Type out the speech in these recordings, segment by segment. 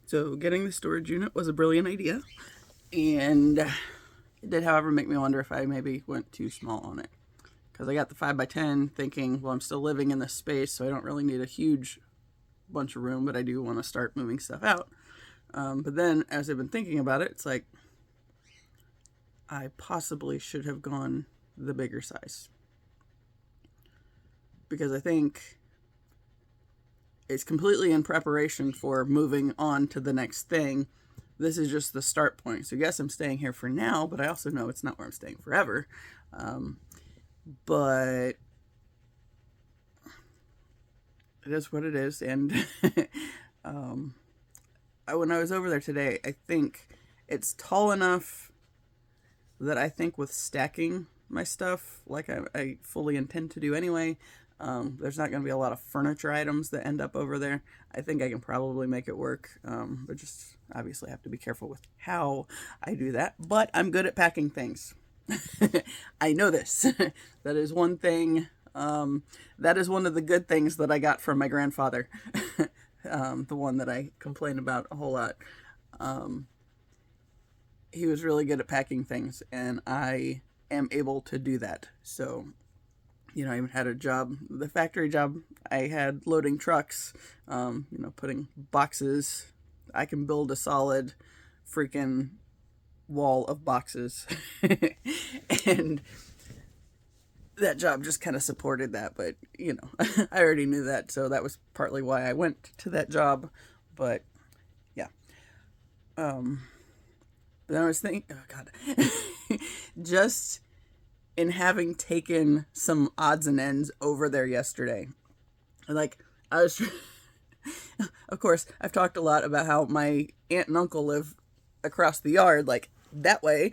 So getting the storage unit was a brilliant idea, and it did, however, make me wonder if I maybe went too small on it. Because I got the 5x10 thinking, well, I'm still living in this space, so I don't really need a huge bunch of room, but I do want to start moving stuff out. But then, as I've been thinking about it, it's like, I possibly should have gone the bigger size. Because I think it's completely in preparation for moving on to the next thing. This is just the start point. So yes, I'm staying here for now, but I also know it's not where I'm staying forever. But it is what it is. And when I was over there today, I think it's tall enough that I think with stacking my stuff, like I fully intend to do anyway, there's not going to be a lot of furniture items that end up over there. I think I can probably make it work, but just obviously have to be careful with how I do that. But I'm good at packing things. I know this. That is one thing. That is one of the good things that I got from my grandfather. The one that I complain about a whole lot. He was really good at packing things, and I am able to do that. So, you know, I even had a job, the factory job, I had loading trucks, putting boxes. I can build a solid freaking wall of boxes. And that job just kind of supported that, but, I already knew that, so that was partly why I went to that job, but, yeah. But then I was thinking, oh God, just in having taken some odds and ends over there yesterday, like, of course, I've talked a lot about how my aunt and uncle live across the yard, like that way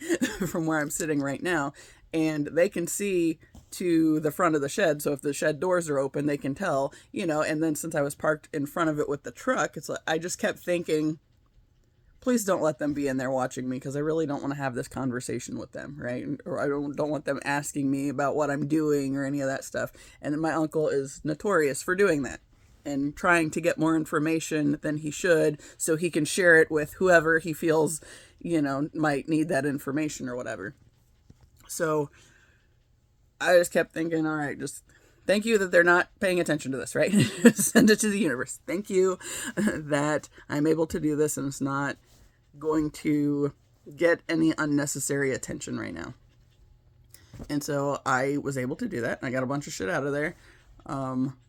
from where I'm sitting right now, and they can see to the front of the shed. So if the shed doors are open, they can tell, and then since I was parked in front of it with the truck, it's like, I just kept thinking, please don't let them be in there watching me, because I really don't want to have this conversation with them, right? Or I don't want them asking me about what I'm doing or any of that stuff. And my uncle is notorious for doing that and trying to get more information than he should so he can share it with whoever he feels, might need that information or whatever. So I just kept thinking, all right, just thank you that they're not paying attention to this, right? Send it to the universe. Thank you that I'm able to do this and it's not going to get any unnecessary attention right now. And so I was able to do that. I got a bunch of shit out of there.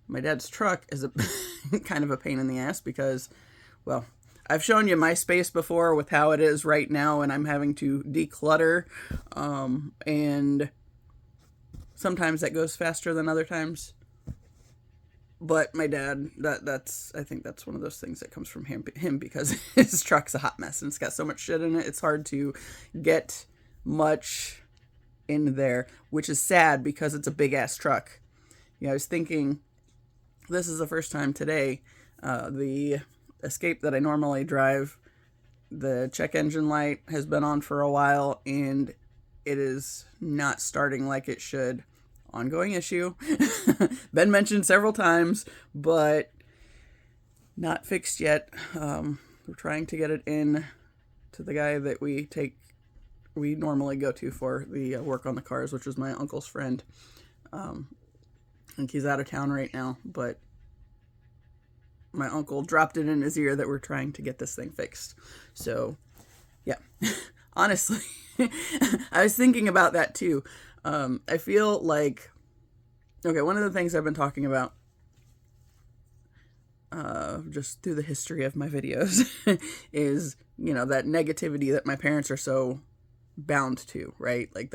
My dad's truck is a kind of a pain in the ass because, well, I've shown you my space before with how it is right now, and I'm having to declutter, and sometimes that goes faster than other times. But my dad, I think that's one of those things that comes from him because his truck's a hot mess and it's got so much shit in it. It's hard to get much in there, which is sad because it's a big ass truck. I was thinking, this is the first time today, the Escape that I normally drive, the check engine light has been on for a while and it is not starting like it should. Ongoing issue. Been mentioned several times, but not fixed yet. We're trying to get it in to the guy that we normally go to for the work on the cars, which is my uncle's friend. I think he's out of town right now, but my uncle dropped it in his ear that we're trying to get this thing fixed. So, yeah. Honestly, I was thinking about that too. I feel like, okay, one of the things I've been talking about, just through the history of my videos, is, that negativity that my parents are so bound to, right? Like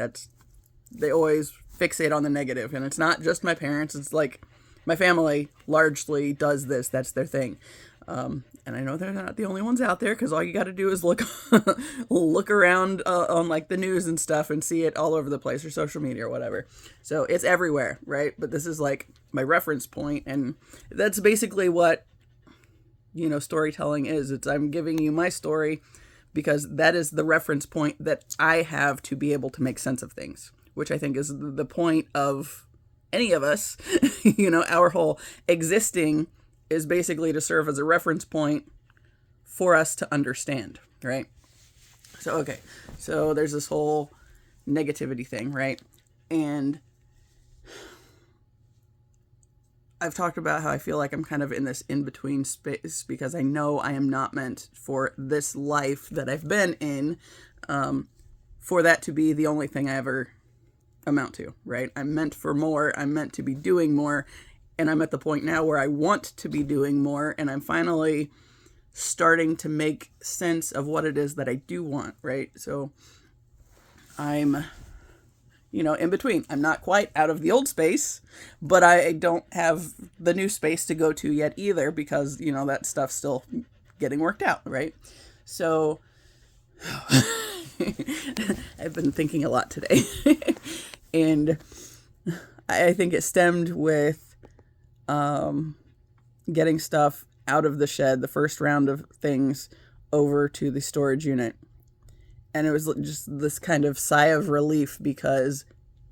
they always fixate on the negative, and it's not just my parents, it's like my family largely does this, that's their thing. And I know they're not the only ones out there, because all you got to do is look around on like the news and stuff and see it all over the place, or social media or whatever. So it's everywhere, right? But this is like my reference point, and that's basically what storytelling is. It's I'm giving you my story because that is the reference point that I have to be able to make sense of things, which I think is the point of any of us. Our whole existing is basically to serve as a reference point for us to understand, right? So, okay. So there's this whole negativity thing, right? And I've talked about how I feel like I'm kind of in this in-between space because I know I am not meant for this life that I've been in, for that to be the only thing I ever amount to, right? I'm meant for more. I'm meant to be doing more. And I'm at the point now where I want to be doing more. And I'm finally starting to make sense of what it is that I do want, right? So I'm, in between. I'm not quite out of the old space, but I don't have the new space to go to yet either because, that stuff's still getting worked out, right? So I've been thinking a lot today. And I think it stemmed with getting stuff out of the shed, the first round of things over to the storage unit. And it was just this kind of sigh of relief because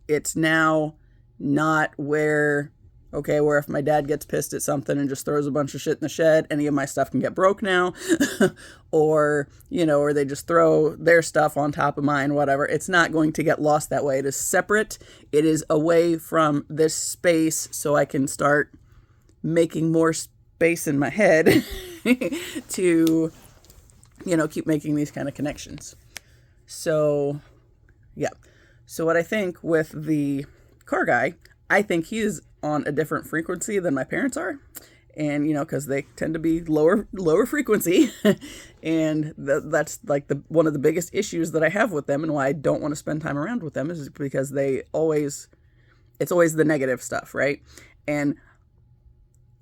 it's now not where if my dad gets pissed at something and just throws a bunch of shit in the shed, any of my stuff can get broke now. or they just throw their stuff on top of mine, whatever. It's not going to get lost that way. It is separate. It is away from this space so I can start making more space in my head to, keep making these kind of connections. So, yeah. So what I think with the car guy, I think he is on a different frequency than my parents are. And, because they tend to be lower frequency. And that's like one of the biggest issues that I have with them and why I don't want to spend time around with them is because it's always the negative stuff, right? And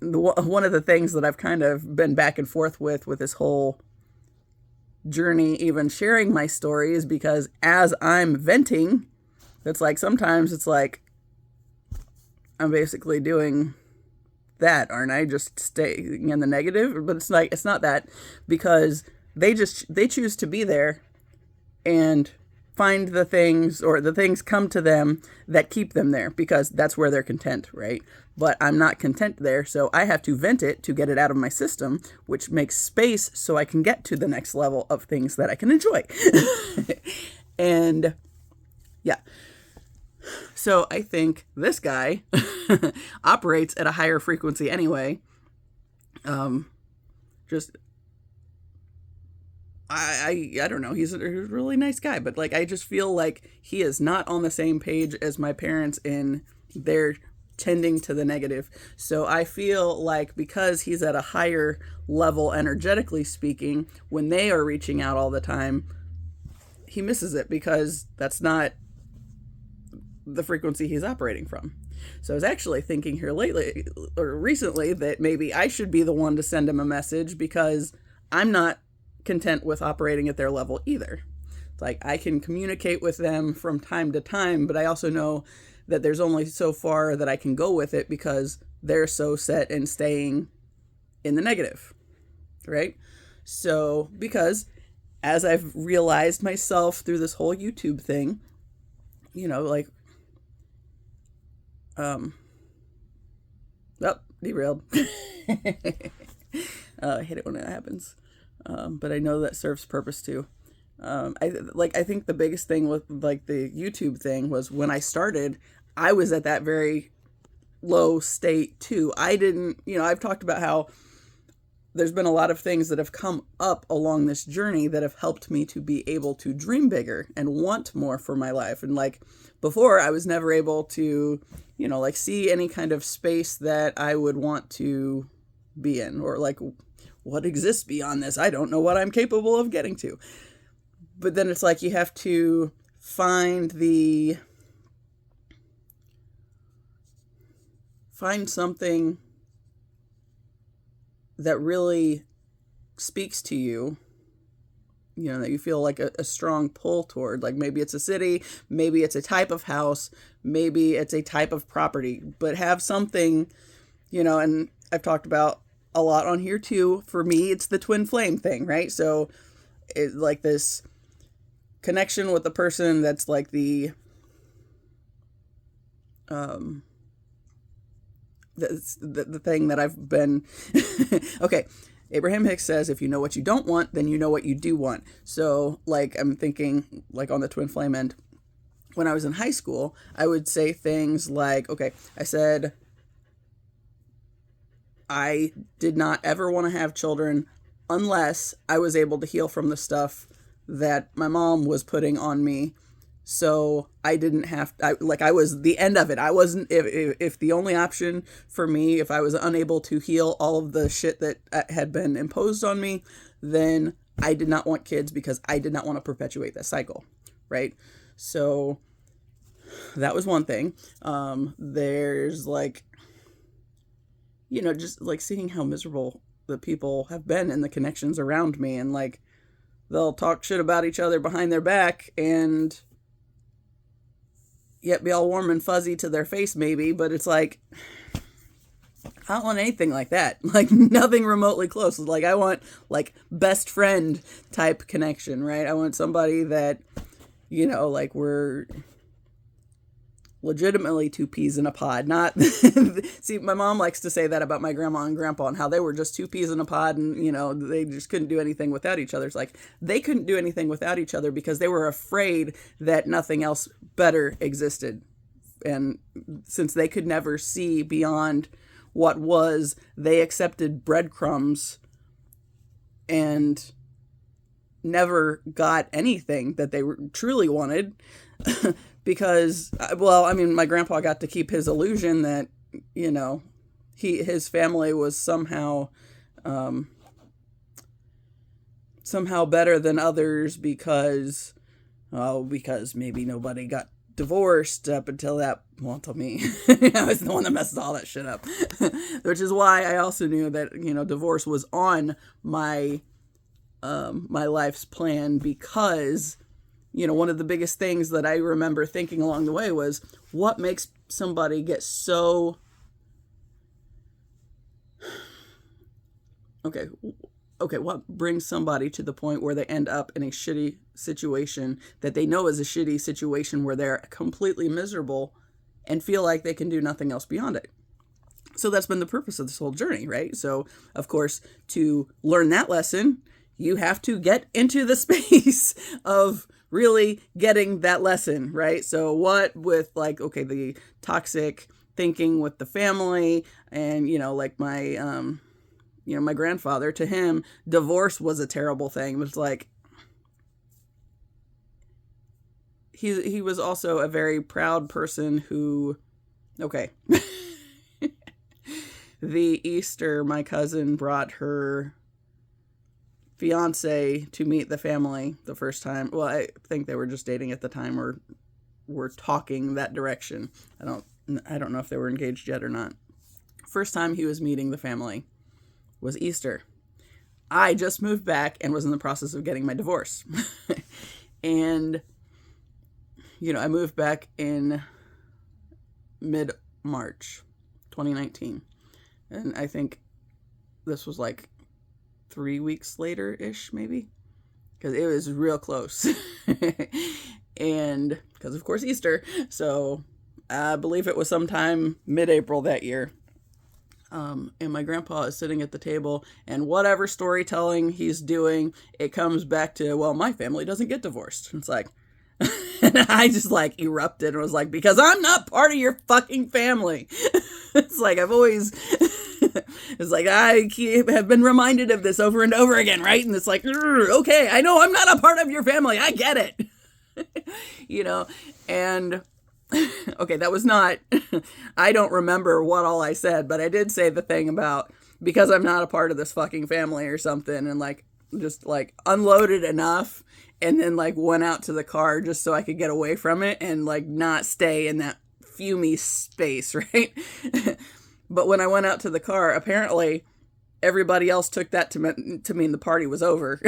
one of the things that I've kind of been back and forth with this whole journey, even sharing my story, is because as I'm venting, it's like sometimes it's like I'm basically doing that, aren't I? Just staying in the negative. But it's not that, because they choose to be there and find the things, or the things come to them that keep them there because that's where they're content, right? But I'm not content there, so I have to vent it to get it out of my system, which makes space so I can get to the next level of things that I can enjoy. And yeah. So I think this guy operates at a higher frequency anyway. I don't know. He's a really nice guy, but I just feel like he is not on the same page as my parents in their tending to the negative. So I feel like because he's at a higher level, energetically speaking, when they are reaching out all the time, he misses it because that's not the frequency he's operating from. So I was actually thinking here recently that maybe I should be the one to send him a message because I'm not content with operating at their level either. It's like I can communicate with them from time to time, but I also know that there's only so far that I can go with it because they're so set in staying in the negative, right? So, because as I've realized myself through this whole YouTube thing, derailed. I hate it when that happens. But I know that serves purpose too. I think the biggest thing with the YouTube thing was when I started, I was at that very low state too. I didn't, I've talked about how there's been a lot of things that have come up along this journey that have helped me to be able to dream bigger and want more for my life. And before, I was never able to, see any kind of space that I would want to be in, or what exists beyond this. I don't know what I'm capable of getting to. But then it's you have to find something that really speaks to you, that you feel a strong pull toward. Maybe it's a city, maybe it's a type of house, maybe it's a type of property, but have something, and I've talked about a lot on here too. For me, it's the twin flame thing, right? So it's this connection with the person that's the that's the thing that I've been okay. Abraham Hicks says, if you know what you don't want, then you know what you do want. So, like, I'm thinking, like, on the twin flame end, when I was in high school, I would say things like, okay, I said, I did not ever want to have children unless I was able to heal from the stuff that my mom was putting on me. So I didn't have, I was the end of it. I wasn't, if the only option for me, if I was unable to heal all of the shit that had been imposed on me, then I did not want kids because I did not want to perpetuate that cycle, right? So that was one thing. There's like, you know, just like seeing how miserable the people have been and the connections around me, and like they'll talk shit about each other behind their back and yet be all warm and fuzzy to their face maybe, but it's like, I don't want anything like that. Like nothing remotely close. Like I want like best friend type connection, right? I want somebody that, you know, like we're legitimately two peas in a pod. Not see, my mom likes to say that about my grandma and grandpa and how they were just two peas in a pod, and you know they just couldn't do anything without each other. It's like they couldn't do anything without each other because they were afraid that nothing else better existed, and since they could never see beyond what was, they accepted breadcrumbs and never got anything that they truly wanted. Because, well, I mean, my grandpa got to keep his illusion that, you know, his family was somehow better than others because maybe nobody got divorced up until until me. I was the one that messed all that shit up. Which is why I also knew that, you know, divorce was on my life's plan, because you know, one of the biggest things that I remember thinking along the way was, what makes somebody get so... Okay, what brings somebody to the point where they end up in a shitty situation that they know is a shitty situation where they're completely miserable and feel like they can do nothing else beyond it? So that's been the purpose of this whole journey, right? So, of course, to learn that lesson, you have to get into the space of really getting that lesson, right? So what with like, okay, the toxic thinking with the family and, you know, like my, you know, my grandfather, to him, divorce was a terrible thing. It was like, he was also a very proud person who, okay, the Easter, my cousin brought her fiance to meet the family the first time. Well, I think they were just dating at the time, or were talking that direction. I don't know if they were engaged yet or not. First time he was meeting the family was Easter. I just moved back and was in the process of getting my divorce. And, you know, I moved back in mid-March 2019. And I think this was like 3 weeks later-ish, maybe, because it was real close. And because of course Easter, so I believe it was sometime mid-April that year. And my grandpa is sitting at the table, and whatever storytelling he's doing, it comes back to, well, my family doesn't get divorced. It's like, and I just like erupted and was like, because I'm not part of your fucking family. It's like, I've always, it's like, I have been reminded of this over and over again, right? And it's like, okay, I know I'm not a part of your family. I get it. You know, and okay, that was not, I don't remember what all I said, but I did say the thing about, because I'm not a part of this fucking family or something, and like, just like unloaded enough, and then like went out to the car just so I could get away from it and like not stay in that fumey space, right? But when I went out to the car, apparently everybody else took that to mean the party was over.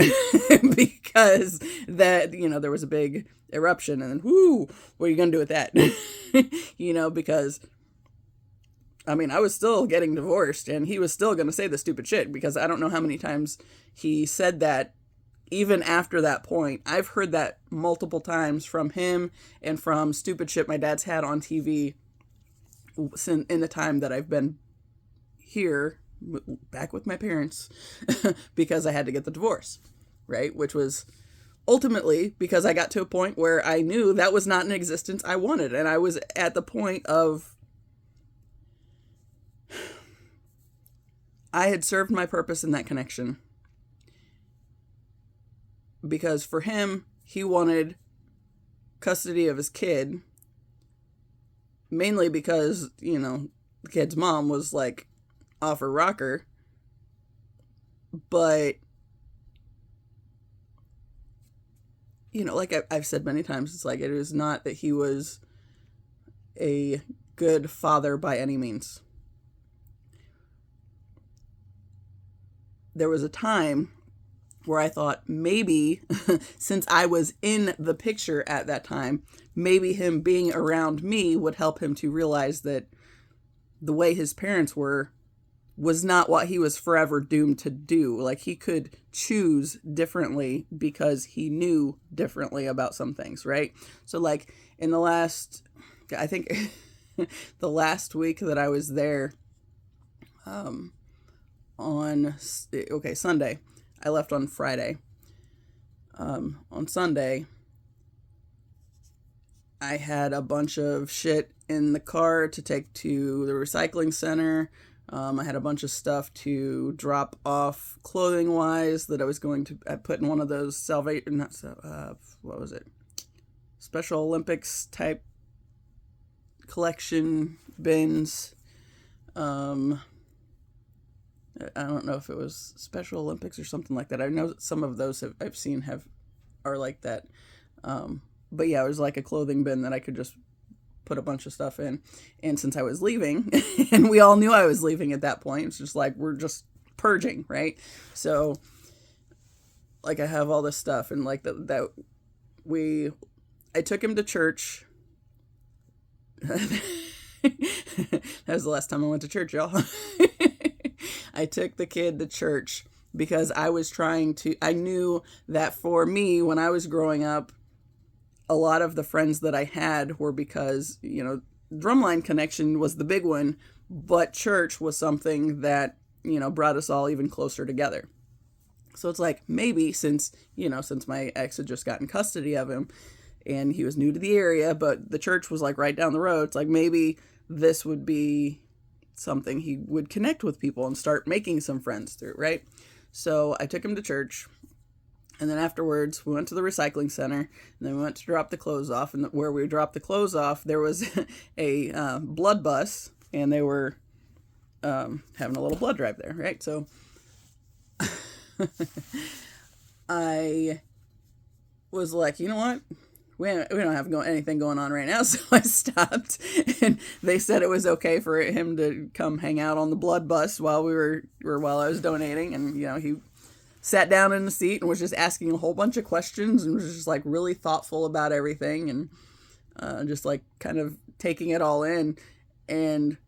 Because that, you know, there was a big eruption, and then, whoo, what are you going to do with that? You know, because, I mean, I was still getting divorced, and he was still going to say the stupid shit, because I don't know how many times he said that even after that point. I've heard that multiple times from him and from stupid shit my dad's had on TV in the time that I've been here back with my parents because I had to get the divorce, right? Which was ultimately because I got to a point where I knew that was not an existence I wanted. And I was at the point of, I had served my purpose in that connection. Because for him, he wanted custody of his kid, mainly because, the kid's mom was like off her rocker. But, like I've said many times, it's like, it is not that he was a good father by any means. There was a time where I thought maybe, since I was in the picture at that time, maybe him being around me would help him to realize that the way his parents were was not what he was forever doomed to do. Like, he could choose differently because he knew differently about some things, right? So, like, in the last, I think, the last week that I was there, Sunday. I left on Friday. On Sunday, I had a bunch of shit in the car to take to the recycling center. I had a bunch of stuff to drop off clothing-wise that I was going to put in one of those Special Olympics type collection bins. I don't know if it was Special Olympics or something like that. I know some of those I've seen are like that. But yeah, it was like a clothing bin that I could just put a bunch of stuff in. And since I was leaving, and we all knew I was leaving at that point, it's just like, we're just purging, right? So, like, I have all this stuff, and like I took him to church. That was the last time I went to church, y'all. I took the kid to church because I knew that for me, when I was growing up, a lot of the friends that I had were because, drumline connection was the big one, but church was something that, brought us all even closer together. So it's like, maybe since my ex had just gotten custody of him and he was new to the area, but the church was like right down the road, it's like, maybe this would be something he would connect with people and start making some friends through, right? So I took him to church, and then afterwards we went to the recycling center, and then we went to drop the clothes off, and where we dropped the clothes off, there was a blood bus, and they were having a little blood drive there, right? So I was like, you know what? We don't have anything going on right now, so I stopped, and they said it was okay for him to come hang out on the blood bus while while I was donating, and he sat down in the seat and was just asking a whole bunch of questions and was just like really thoughtful about everything, and just like kind of taking it all in. And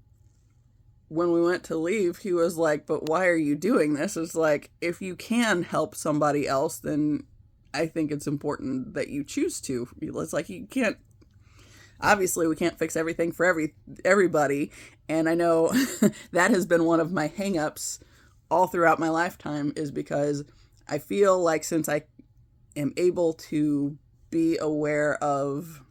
when we went to leave, he was like, "But why are you doing this?" It's like, if you can help somebody else, then I think it's important that you choose to. It's like, you can't, obviously we can't fix everything for everybody. And I know that has been one of my hang-ups all throughout my lifetime, is because I feel like since I am able to be aware of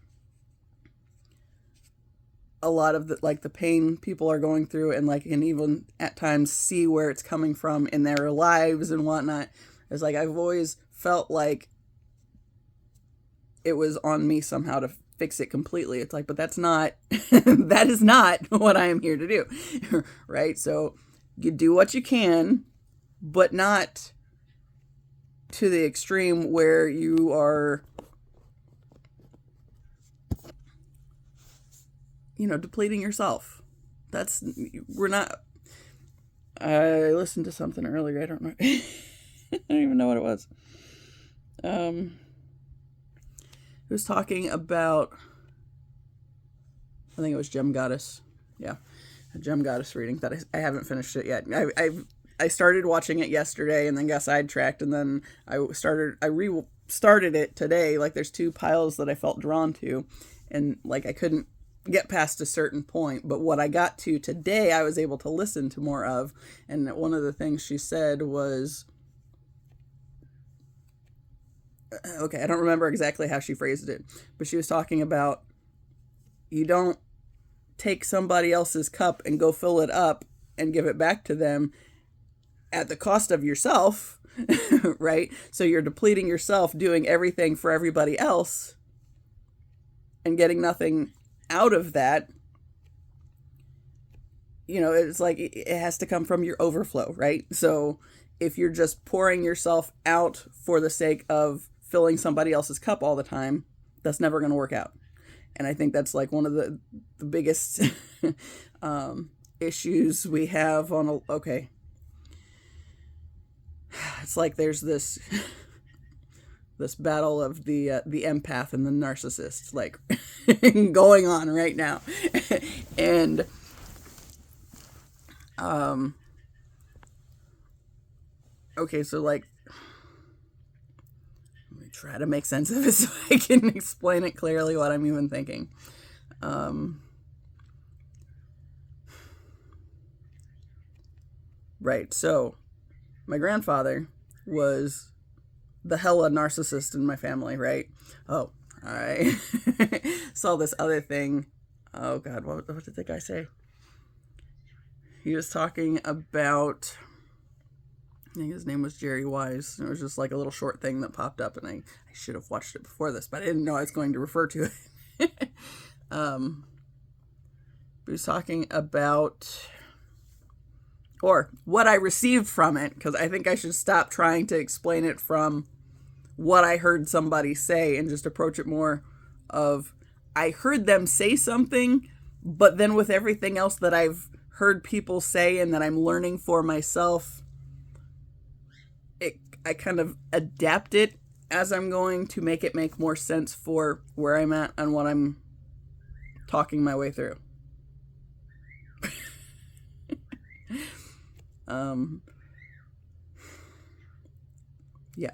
a lot of the pain people are going through, and and even at times see where it's coming from in their lives and whatnot, it's like, I've always felt like it was on me somehow to fix it completely. It's like, but that's not, that is not what I am here to do, right? So you do what you can, but not to the extreme where you are, depleting yourself. We're not, I listened to something earlier, I don't know, I don't even know what it was. It was talking about, I think it was Gem Goddess. Yeah, a Gem Goddess reading that I haven't finished it yet. I started watching it yesterday and then got sidetracked, and then I restarted it today. Like, there's two piles that I felt drawn to, and I couldn't get past a certain point. But what I got to today, I was able to listen to more of. And one of the things she said was, okay, I don't remember exactly how she phrased it, but she was talking about, you don't take somebody else's cup and go fill it up and give it back to them at the cost of yourself, right? So you're depleting yourself, doing everything for everybody else and getting nothing out of that. You know, it's like it has to come from your overflow, right? So if you're just pouring yourself out for the sake of filling somebody else's cup all the time, that's never going to work out. And I think that's like one of the biggest issues we have on okay. It's like there's this battle of the empath and the narcissist, like going on right now. And okay, so like, let me try to make sense of it so I can explain it clearly what I'm even thinking. Right, so my grandfather was the hella narcissist in my family, right? Oh, I saw this other thing. Oh God, what did the guy say? He was talking about, I think his name was Jerry Wise. It was just like a little short thing that popped up, and I should have watched it before this, but I didn't know I was going to refer to it. He was talking about, or what I received from it, because I think I should stop trying to explain it from what I heard somebody say and just approach it more of, I heard them say something, but then with everything else that I've heard people say and that I'm learning for myself, I kind of adapt it as I'm going to make it make more sense for where I'm at and what I'm talking my way through. Yeah.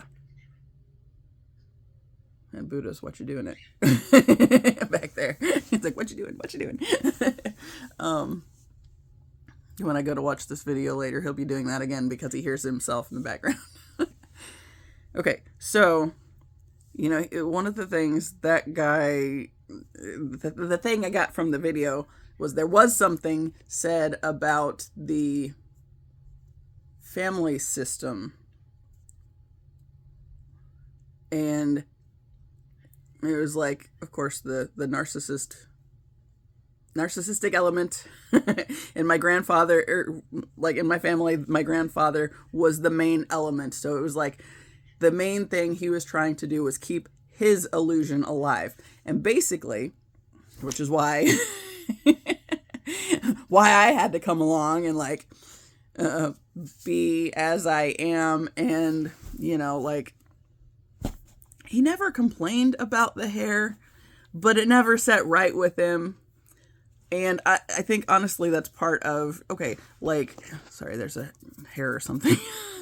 And Buddha's, what you doing it? Back there. He's like, what you doing? What you doing? When I go to watch this video later, he'll be doing that again because he hears himself in the background. Okay, so, you know, one of the things that guy, the thing I got from the video was there was something said about the family system. And it was like, of course, the narcissistic element. And my grandfather, like in my family, my grandfather was the main element. So it was like the main thing he was trying to do was keep his illusion alive. And basically, which is why I had to come along and like be as I am. And, you know, like, he never complained about the hair, but it never sat right with him. And I think, honestly, that's part of, okay, like, sorry, there's a hair or something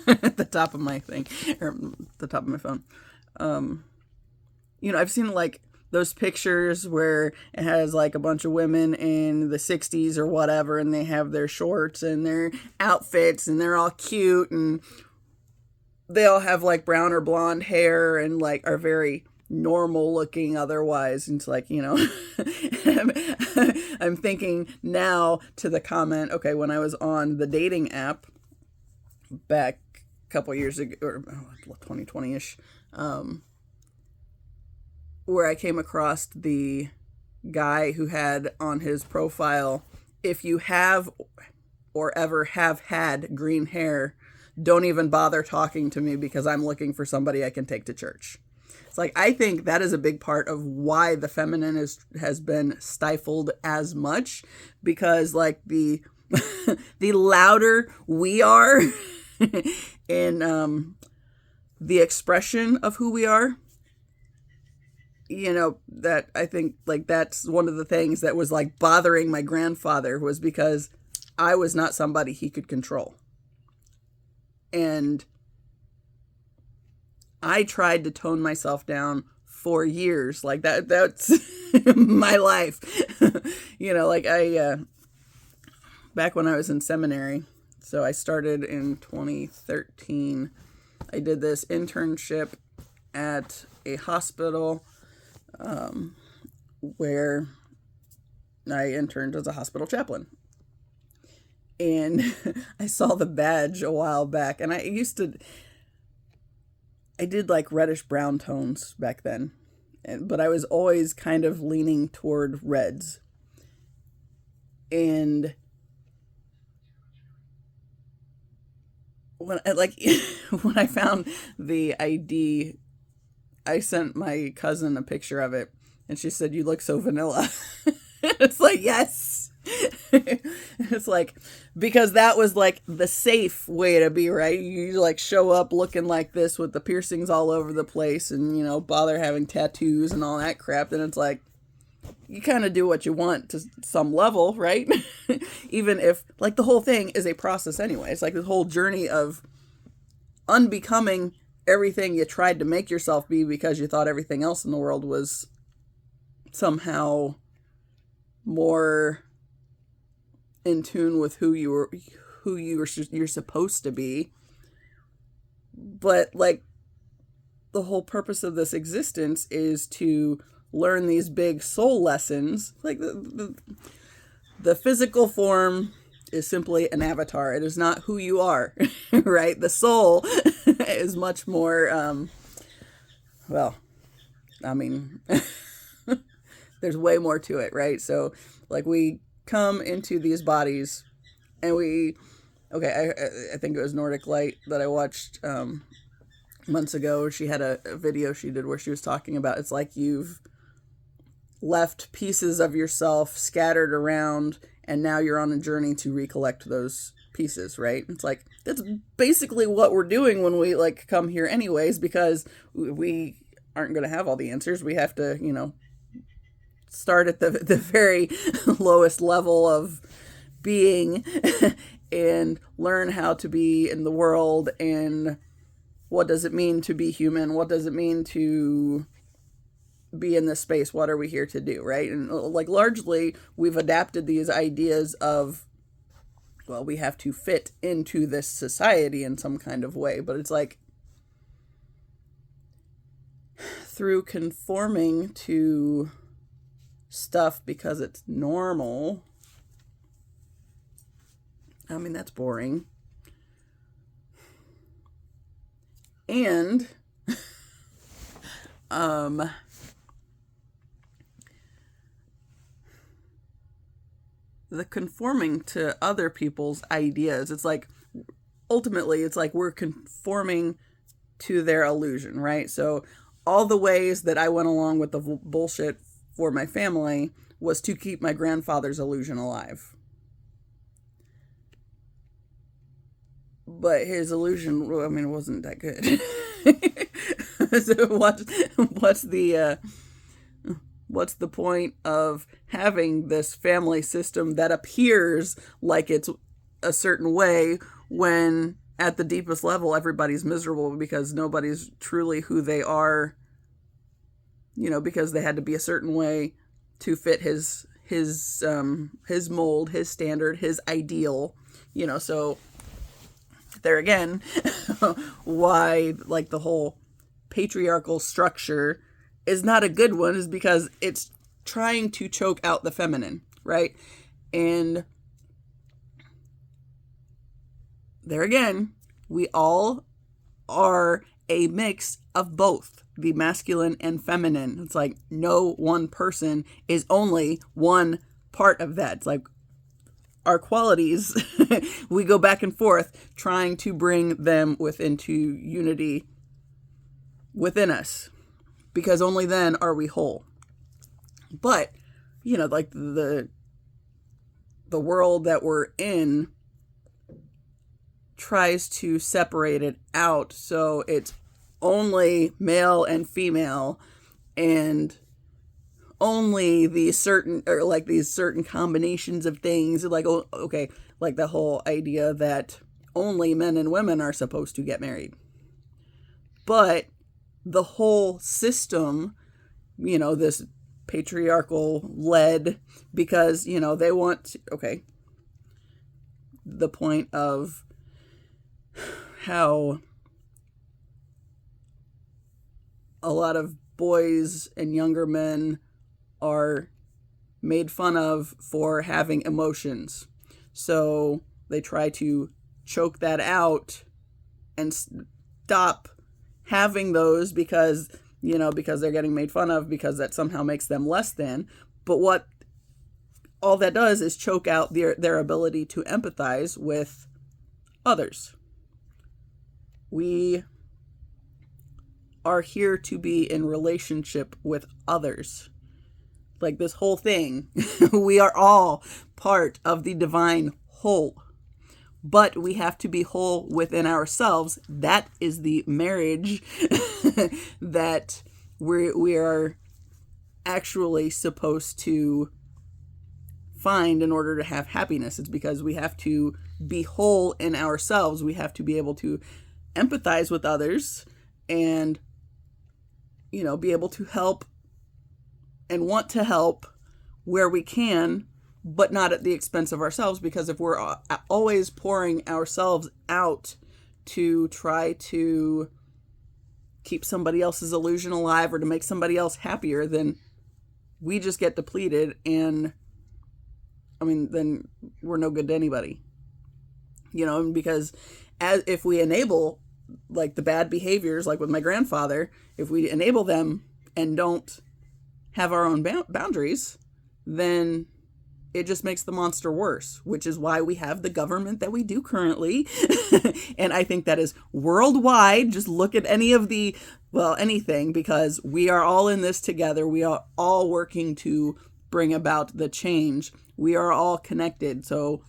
at the top of my thing, or the top of my phone. You know, I've seen, like, those pictures where it has, like, a bunch of women in the 60s or whatever, and they have their shorts and their outfits, and they're all cute, and they all have, like, brown or blonde hair and, like, are very normal looking otherwise. And it's like, you know, I'm thinking now to the comment, okay, when I was on the dating app back a couple years ago, or 2020-ish, where I came across the guy who had on his profile, if you have or ever have had green hair, don't even bother talking to me because I'm looking for somebody I can take to church. It's like, I think that is a big part of why the feminine has been stifled as much, because like the louder we are in the expression of who we are, you know, that I think like that's one of the things that was like bothering my grandfather, was because I was not somebody he could control. And I tried to tone myself down for years. Like that's my life. Like back when I was in seminary, so I started in 2013. I did this internship at a hospital where I interned as a hospital chaplain. And I saw the badge a while back, and I did like reddish brown tones back then, but I was always kind of leaning toward reds. And when I found the ID, I sent my cousin a picture of it, and she said, "You look so vanilla." It's like, yes. It's like, because that was like the safe way to be, right? You like show up looking like this with the piercings all over the place and, bother having tattoos and all that crap. Then it's like, you kind of do what you want to some level, right? Even if like the whole thing is a process anyway. It's like the whole journey of unbecoming everything you tried to make yourself be because you thought everything else in the world was somehow more in tune with who you're supposed to be. But like the whole purpose of this existence is to learn these big soul lessons. Like the physical form is simply an avatar. It is not who you are, right? The soul is much more there's way more to it, right? So like we come into these bodies and I think it was Nordic Light that I watched months ago. She had a video she did where she was talking about, it's like you've left pieces of yourself scattered around and now you're on a journey to recollect those pieces, right? It's like, that's basically what we're doing when we like come here anyways, because we aren't going to have all the answers. We have to, start at the very lowest level of being and learn how to be in the world, and what does it mean to be human? What does it mean to be in this space? What are we here to do, right? And like largely we've adapted these ideas of, well, we have to fit into this society in some kind of way, but it's like through conforming to stuff because it's normal. I mean, that's boring. And the conforming to other people's ideas, it's like ultimately it's like we're conforming to their illusion, right? So all the ways that I went along with the bullshit for my family was to keep my grandfather's illusion alive. But his illusion, I mean, it wasn't that good. So what's the point of having this family system that appears like it's a certain way when at the deepest level everybody's miserable because nobody's truly who they are, because they had to be a certain way to fit his mold, his standard, his ideal, so there again, why like the whole patriarchal structure is not a good one is because it's trying to choke out the feminine, right? And there again, we all are a mix of both the masculine and feminine. It's like no one person is only one part of that. It's like our qualities, we go back and forth trying to bring them into unity within us, because only then are we whole. But, like the world that we're in tries to separate it out. So it's only male and female and only these certain combinations of things, like, oh, okay, like the whole idea that only men and women are supposed to get married. But the whole system this patriarchal led, because, they want, okay, the point of how a lot of boys and younger men are made fun of for having emotions. So they try to choke that out and stop having those because they're getting made fun of, because that somehow makes them less than. But what all that does is choke out their ability to empathize with others. We are here to be in relationship with others. Like this whole thing, we are all part of the divine whole. But we have to be whole within ourselves. That is the marriage that we are actually supposed to find in order to have happiness. It's because we have to be whole in ourselves. We have to be able to empathize with others and, be able to help and want to help where we can, but not at the expense of ourselves. Because if we're always pouring ourselves out to try to keep somebody else's illusion alive or to make somebody else happier, then we just get depleted, and then we're no good to anybody. Because if we enable like the bad behaviors, like with my grandfather, if we enable them and don't have our own boundaries, then it just makes the monster worse, which is why we have the government that we do currently. And I think that is worldwide. Just look at anything, because we are all in this together. We are all working to bring about the change. We are all connected. So,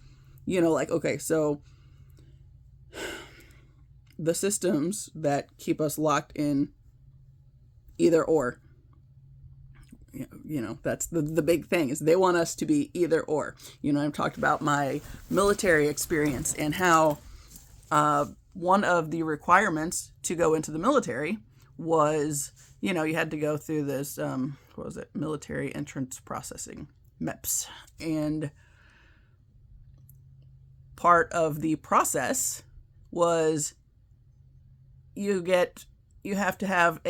so the systems that keep us locked in either or, that's the big thing, is they want us to be either or. I've talked about my military experience and how one of the requirements to go into the military was, you had to go through this, military entrance processing, MEPS. And part of the process was you have to have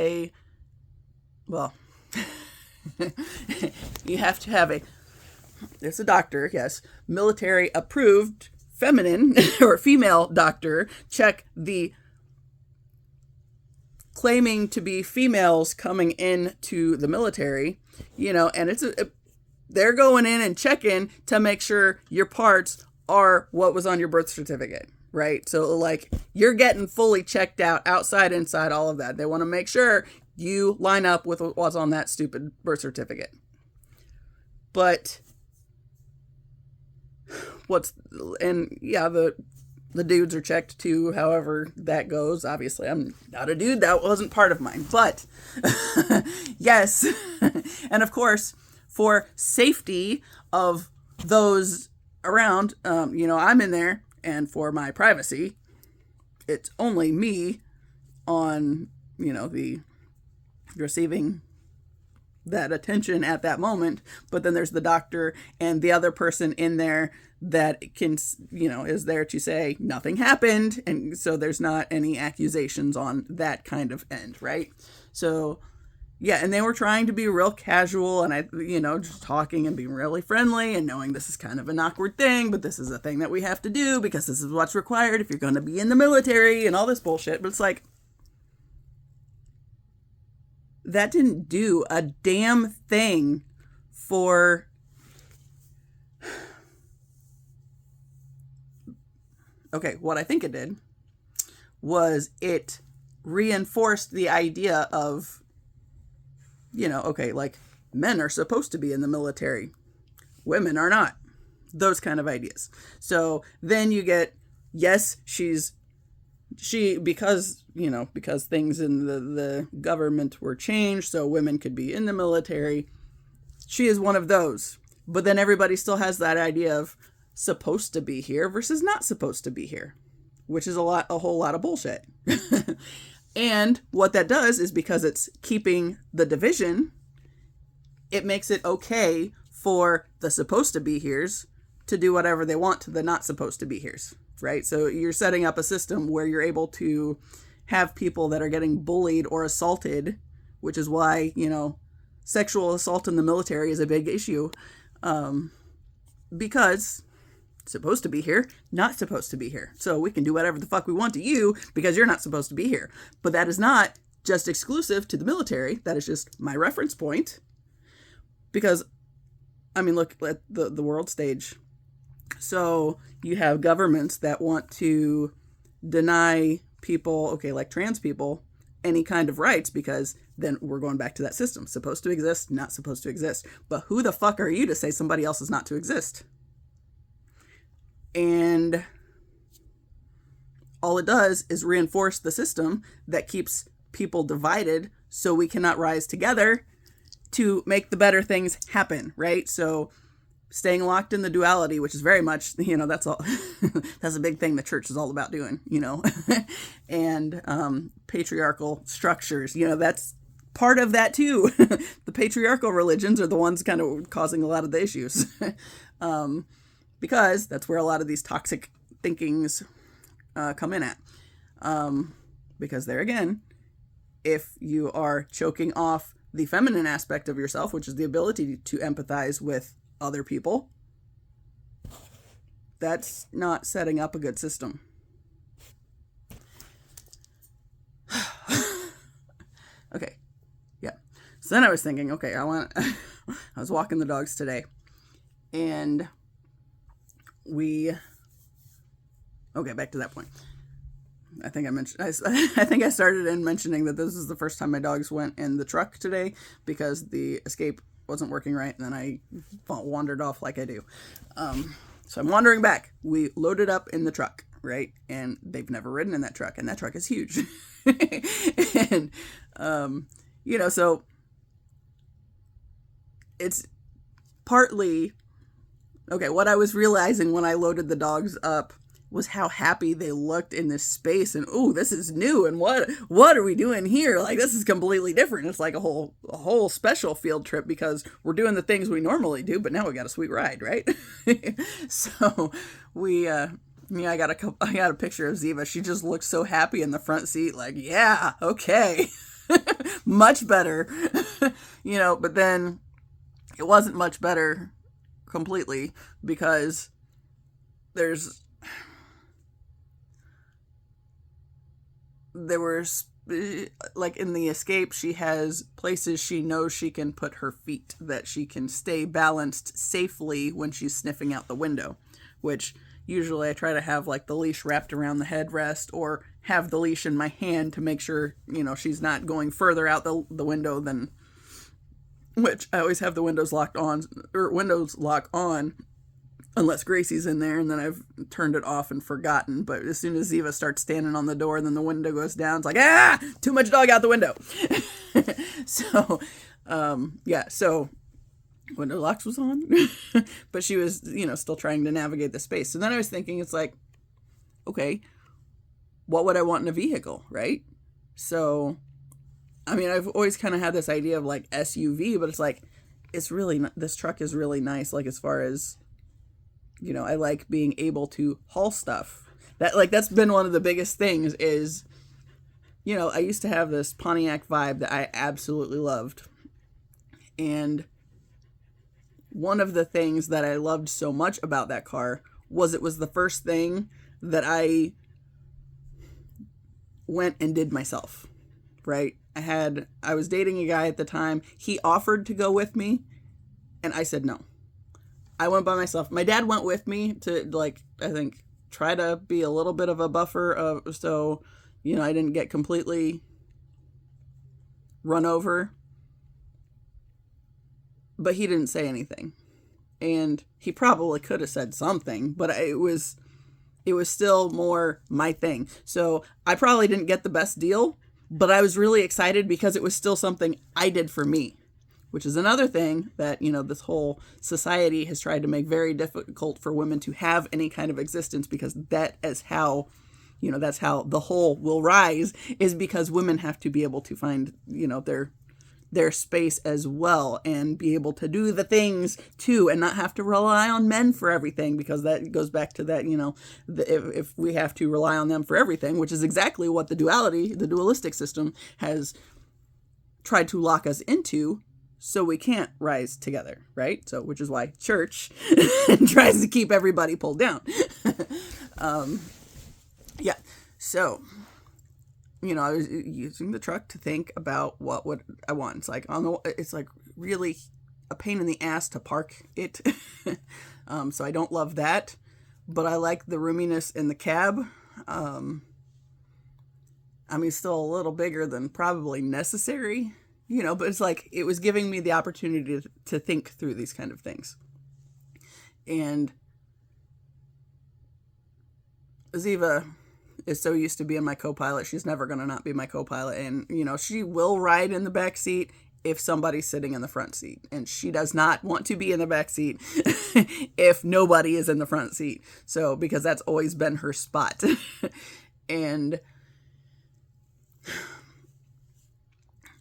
it's a doctor, yes, military approved feminine or female doctor, check the claiming to be females coming into the military, and they're going in and checking to make sure your parts are what was on your birth certificate, right? So like you're getting fully checked out, outside, inside, all of that. They want to make sure you line up with what's on that stupid birth certificate. But the dudes are checked too, however that goes. Obviously, I'm not a dude. That wasn't part of mine. But yes. And of course, for safety of those around, I'm in there, and for my privacy, it's only me on, the receiving that attention at that moment. But then there's the doctor and the other person in there that can, is there to say nothing happened. And so there's not any accusations on that kind of end, right? So yeah, and they were trying to be real casual, and I, just talking and being really friendly and knowing this is kind of an awkward thing, but this is a thing that we have to do because this is what's required if you're going to be in the military and all this bullshit. But it's like, that didn't do a damn thing for what I think it did was it reinforced the idea of, like men are supposed to be in the military, women are not, those kind of ideas. So then you get, yes, because things in the government were changed so women could be in the military, she is one of those. But then everybody still has that idea of supposed to be here versus not supposed to be here, which is a whole lot of bullshit. And what that does is, because it's keeping the division, it makes it okay for the supposed to be here's to do whatever they want to the not supposed to be here's, right? So you're setting up a system where you're able to have people that are getting bullied or assaulted, which is why, sexual assault in the military is a big issue, because supposed to be here, not supposed to be here. So we can do whatever the fuck we want to you because you're not supposed to be here. But that is not just exclusive to the military. That is just my reference point. Because, look at the world stage. So you have governments that want to deny people, like trans people, any kind of rights, because then we're going back to that system. Supposed to exist, not supposed to exist. But who the fuck are you to say somebody else is not to exist? And all it does is reinforce the system that keeps people divided so we cannot rise together to make the better things happen, right? So staying locked in the duality, which is very much, that's all, that's a big thing the church is all about doing, and patriarchal structures, that's part of that too. The patriarchal religions are the ones kind of causing a lot of the issues. Because that's where a lot of these toxic thinkings come in at. Because there again, if you are choking off the feminine aspect of yourself, which is the ability to empathize with other people, that's not setting up a good system. Okay. Yeah. So then I was thinking, okay, I was walking the dogs today, and back to that point. I think I started in mentioning that this is the first time my dogs went in the truck today because the escape wasn't working right, and then I wandered off like I do. So I'm wandering back. We loaded up in the truck, right? And they've never ridden in that truck, and that truck is huge. And so it's partly okay, what I was realizing when I loaded the dogs up was how happy they looked in this space, and ooh, this is new, and what are we doing here? Like, this is completely different. It's like a whole special field trip because we're doing the things we normally do, but now we got a sweet ride, right? So I got a picture of Ziva. She just looked so happy in the front seat, like, yeah, okay, much better, But then it wasn't much better completely, because there were, like in the escape, she has places she knows she can put her feet, that she can stay balanced safely when she's sniffing out the window, which usually I try to have like the leash wrapped around the headrest or have the leash in my hand to make sure, she's not going further out the window than, which I always have the windows lock on unless Gracie's in there, and then I've turned it off and forgotten. But as soon as Ziva starts standing on the door, then the window goes down. It's like, too much dog out the window. So, so window locks was on, but she was, still trying to navigate the space. So then I was thinking, it's like, okay, what would I want in a vehicle, right? So I've always kind of had this idea of like SUV, but it's like, this truck is really nice. Like, as far as, I like being able to haul stuff. That's been one of the biggest things is, I used to have this Pontiac Vibe that I absolutely loved. And one of the things that I loved so much about that car was it was the first thing that I went and did myself, right? I was dating a guy at the time. He offered to go with me, and I said no. I went by myself. My dad went with me to, I think, try to be a little bit of a buffer so, I didn't get completely run over. But he didn't say anything. And he probably could have said something, but it was still more my thing. So I probably didn't get the best deal, but I was really excited because it was still something I did for me, which is another thing that, this whole society has tried to make very difficult for women to have any kind of existence, because that is how, that's how the whole will rise, is because women have to be able to find, their their space as well and be able to do the things too and not have to rely on men for everything, because that goes back to that, if we have to rely on them for everything, which is exactly what the dualistic system has tried to lock us into, so we can't rise together, right? So, which is why church tries to keep everybody pulled down. Yeah. So, I was using the truck to think about what would I want. It's like really a pain in the ass to park it. So I don't love that, but I like the roominess in the cab. Still a little bigger than probably necessary, but it's like it was giving me the opportunity to think through these kind of things. And Ziva is so used to being my co-pilot. She's never going to not be my co-pilot. And, she will ride in the back seat if somebody's sitting in the front seat. And she does not want to be in the back seat if nobody is in the front seat. So, because that's always been her spot. And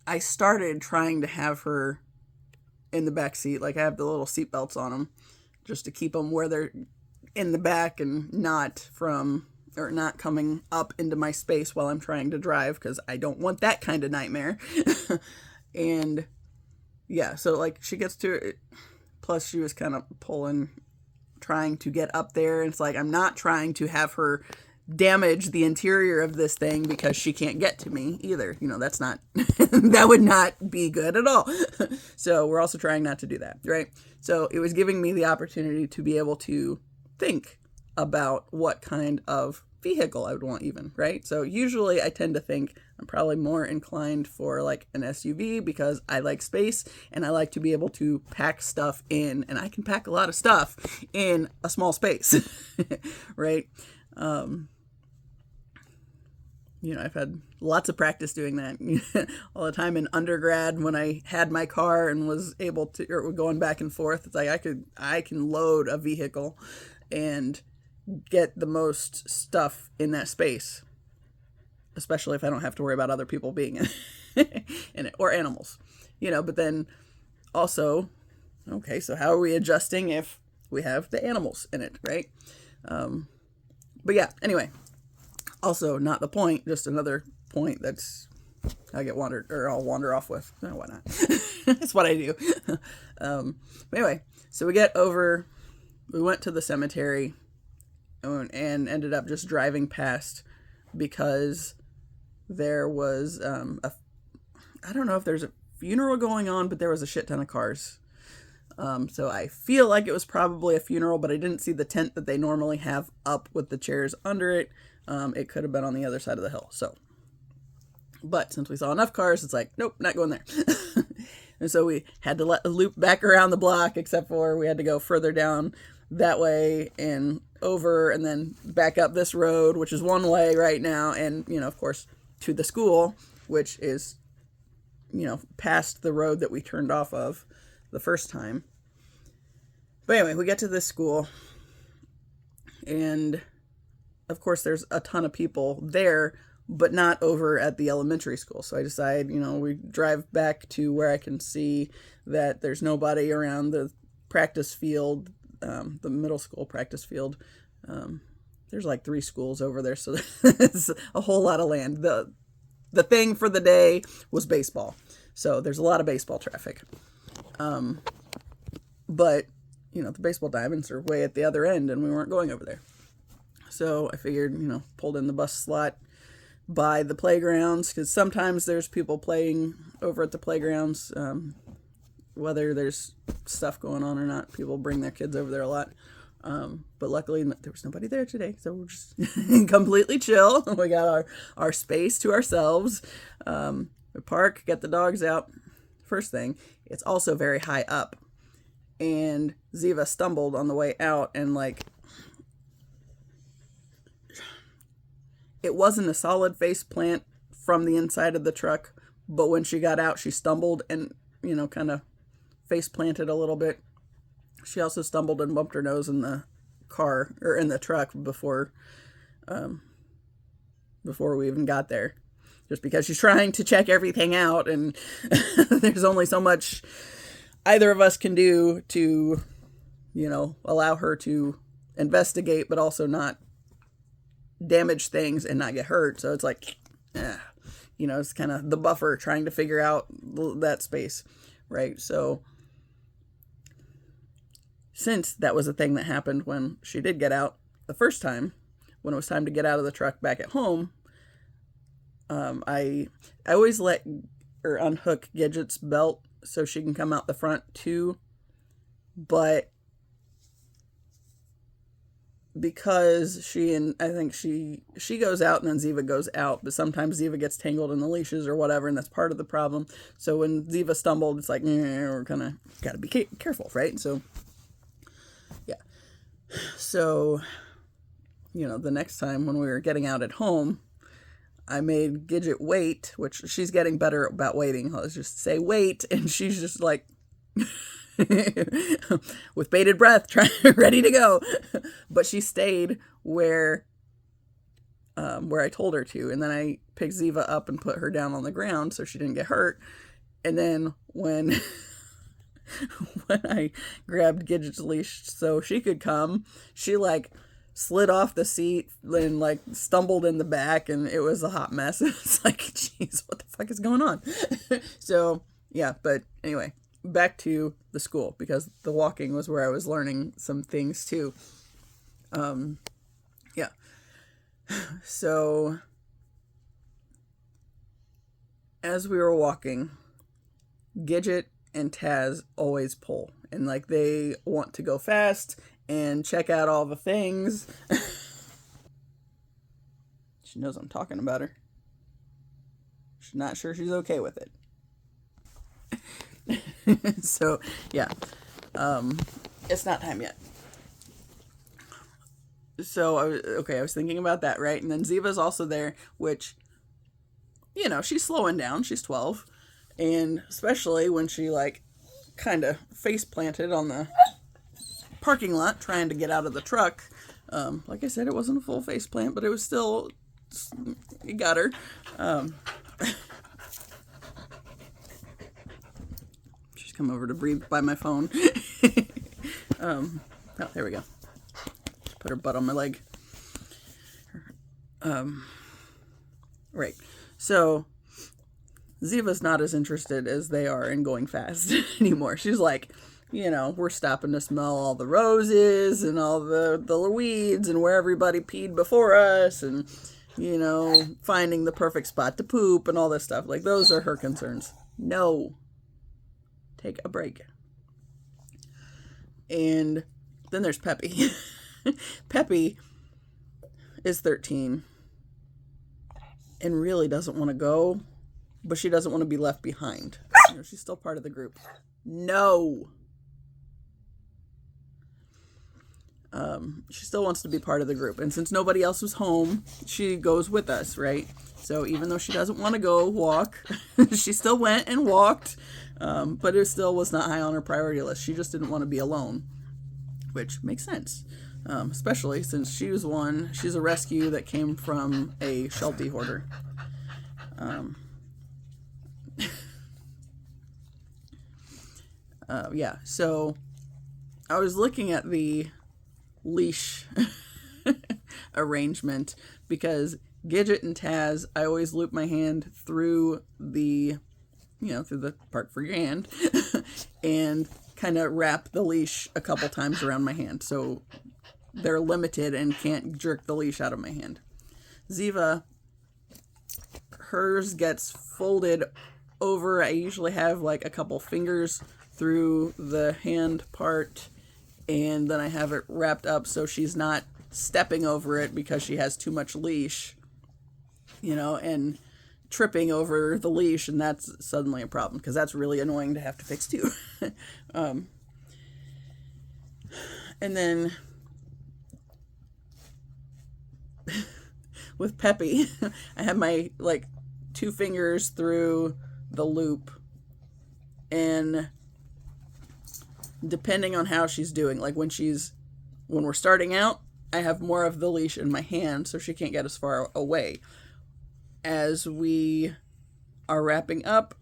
I started trying to have her in the back seat. Like, I have the little seat belts on them just to keep them where they're in the back and not coming up into my space while I'm trying to drive, because I don't want that kind of nightmare. And yeah, so like she gets to it. Plus she was kind of trying to get up there. And it's like, I'm not trying to have her damage the interior of this thing because she can't get to me either. That's not, that would not be good at all. So we're also trying not to do that, right? So it was giving me the opportunity to be able to think about what kind of vehicle I would want even, right? So usually I tend to think I'm probably more inclined for like an SUV, because I like space and I like to be able to pack stuff in, and I can pack a lot of stuff in a small space, right? I've had lots of practice doing that all the time in undergrad when I had my car and was able to, or going back and forth. It's like I can load a vehicle and get the most stuff in that space, especially if I don't have to worry about other people being in it, or animals, but then also, okay, so how are we adjusting if we have the animals in it, right? But yeah, anyway, also not the point, just another point that's I'll wander off with. No, why not? That's what I do. But anyway, so we went to the cemetery and ended up just driving past, because there was I don't know if there's a funeral going on, but there was a shit ton of cars. So I feel like it was probably a funeral, but I didn't see the tent that they normally have up with the chairs under it. It could have been on the other side of the hill. But since we saw enough cars, it's like, nope, not going there. And so we had to loop back around the block, except for we had to go further down that way and over, and then back up this road, which is one way right now. And, of course, to the school, which is, past the road that we turned off of the first time. But anyway, we get to this school, and of course there's a ton of people there, but not over at the elementary school. So I decide, we drive back to where I can see that there's nobody around the practice field, the middle school practice field. There's like 3 schools over there, so it's a whole lot of land. The thing for the day was baseball, so there's a lot of baseball traffic. But the baseball diamonds are way at the other end, and we weren't going over there. So I figured, pulled in the bus slot by the playgrounds, because sometimes there's people playing over at the playgrounds. Whether there's stuff going on or not, people bring their kids over there a lot. But luckily there was nobody there today, so we're just completely chill. We got our space to ourselves. We park, get the dogs out. First thing, it's also very high up, and Ziva stumbled on the way out, and it wasn't a solid face plant from the inside of the truck, but when she got out, she stumbled and, kind of face planted a little bit. She also stumbled and bumped her nose in the car, or in the truck, before we even got there. just because she's trying to check everything out, and there's only so much either of us can do to, allow her to investigate, but also not damage things and not get hurt. So it's like, it's kind of the buffer trying to figure out that space, right? So since that was a thing that happened when she did get out the first time, when it was time to get out of the truck back at home, I always let or unhook Gidget's belt so she can come out the front too, but because I think she goes out and then Ziva goes out, but sometimes Ziva gets tangled in the leashes or whatever, and that's part of the problem. So when Ziva stumbled, it's like, we're gotta be careful, right? So yeah. So, the next time when we were getting out at home, I made Gidget wait, which she's getting better about waiting. Let's just say wait, and she's just like with bated breath, ready to go. But she stayed where I told her to, and then I picked Ziva up and put her down on the ground so she didn't get hurt. And then when I grabbed Gidget's leash so she could come, she slid off the seat and stumbled in the back, and it was a hot mess. It's like, jeez, what the fuck is going on? So yeah, but anyway, back to the school, because the walking was where I was learning some things too. Yeah. So as we were walking, Gidget and Taz always pull, and they want to go fast and check out all the things. She knows I'm talking about her. She's not sure she's okay with it. So yeah, it's not time yet. So I was thinking about that, right? And then Ziva's also there, which, she's slowing down. She's 12, and especially when she kind of face planted on the parking lot trying to get out of the truck. Like I said, it wasn't a full face plant, but it was still, it got her. She's come over to breathe by my phone. Oh, there we go. Just put her butt on my leg. Right. So Ziva's not as interested as they are in going fast anymore. She's like, we're stopping to smell all the roses and all the weeds and where everybody peed before us, and, finding the perfect spot to poop and all this stuff. Those are her concerns. No. Take a break. And then there's Peppy. Peppy is 13 and really doesn't want to go, but she doesn't want to be left behind. She's still part of the group. No. She still wants to be part of the group. And since nobody else was home, she goes with us, right? So even though she doesn't want to go walk, she still went and walked, but it still was not high on her priority list. She just didn't want to be alone, which makes sense, especially since she's a rescue that came from a Sheltie hoarder. Yeah, so I was looking at the leash arrangement, because Gidget and Taz, I always loop my hand through the part for your hand and kind of wrap the leash a couple times around my hand, so they're limited and can't jerk the leash out of my hand. Ziva, hers gets folded over. I usually have a couple fingers through the hand part, and then I have it wrapped up so she's not stepping over it because she has too much leash, and tripping over the leash, and that's suddenly a problem, because that's really annoying to have to fix too. And then with Peppy, I have my two fingers through the loop, and depending on how she's doing, when we're starting out, I have more of the leash in my hand so she can't get as far away. as we are wrapping up,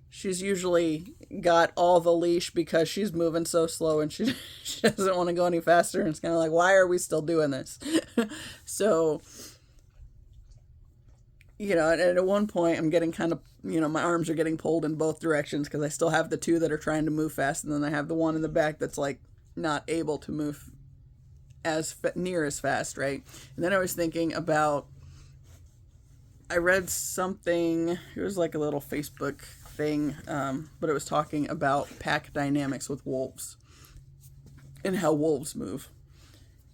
she's usually got all the leash because she's moving so slow and she doesn't want to go any faster. And it's kind of like, why are we still doing this? So, and at one point I'm getting kind of, my arms are getting pulled in both directions because I still have the two that are trying to move fast. And then I have the one in the back that's like not able to move near as fast, right? And then I was thinking about, I read something, it was like a little Facebook thing, but it was talking about pack dynamics with wolves and how wolves move.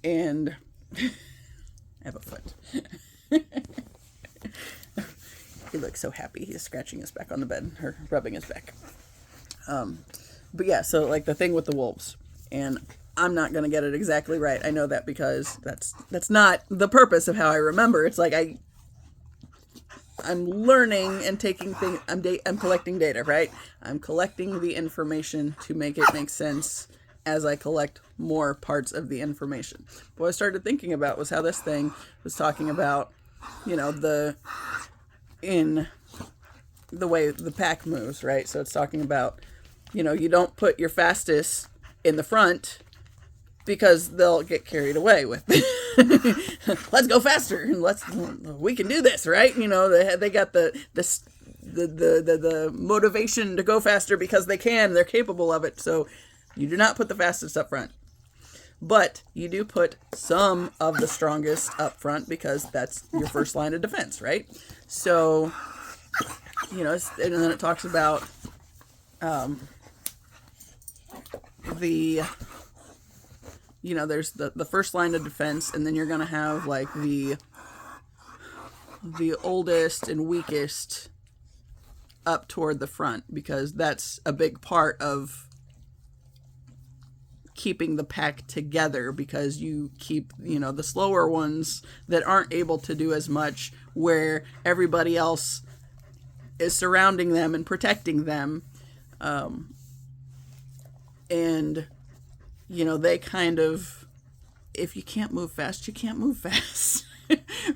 And I have a foot. He looks so happy. He's scratching his back on the bed, or rubbing his back. But yeah, so like the thing with the wolves, and I'm not going to get it exactly right. I know that because that's not the purpose of how I remember. It's like I'm learning and taking things, I'm collecting data, right? I'm collecting the information to make it make sense as I collect more parts of the information. What I started thinking about was how this thing was talking about, in the way the pack moves, right? So it's talking about, you don't put your fastest in the front because they'll get carried away with let's go faster and we can do this, right? They got the motivation to go faster because they can, they're capable of it. So you do not put the fastest up front, but you do put some of the strongest up front because that's your first line of defense, right? So, and then it talks about there's the first line of defense, and then you're going to have like the oldest and weakest up toward the front, because that's a big part of keeping the pack together, because you keep, the slower ones that aren't able to do as much, where everybody else is surrounding them and protecting them. And they kind of, if you can't move fast, you can't move fast,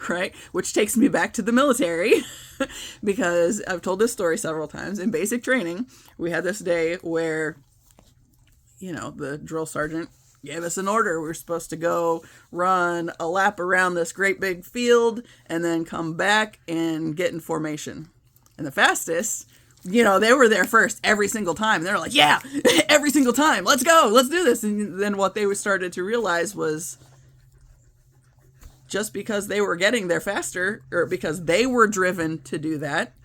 right? Which takes me back to the military, because I've told this story several times. In basic training, we had this day where, the drill sergeant gave us an order. We were supposed to go run a lap around this great big field and then come back and get in formation. And the fastest, they were there first every single time. They were like, yeah, every single time. Let's go. Let's do this. And then what they started to realize was, just because they were getting there faster, or because they were driven to do that,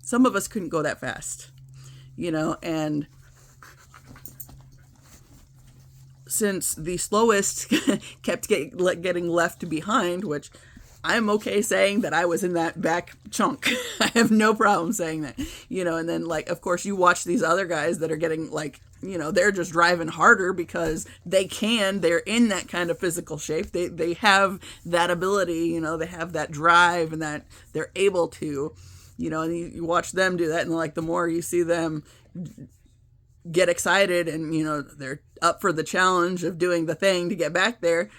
some of us couldn't go that fast, and since the slowest kept getting left behind, which I'm okay saying that I was in that back chunk. I have no problem saying that, and then of course you watch these other guys that are getting they're just driving harder because they're in that kind of physical shape. They have that ability, they have that drive and that they're able to, and you watch them do that. And the more you see them get excited and, they're up for the challenge of doing the thing to get back there,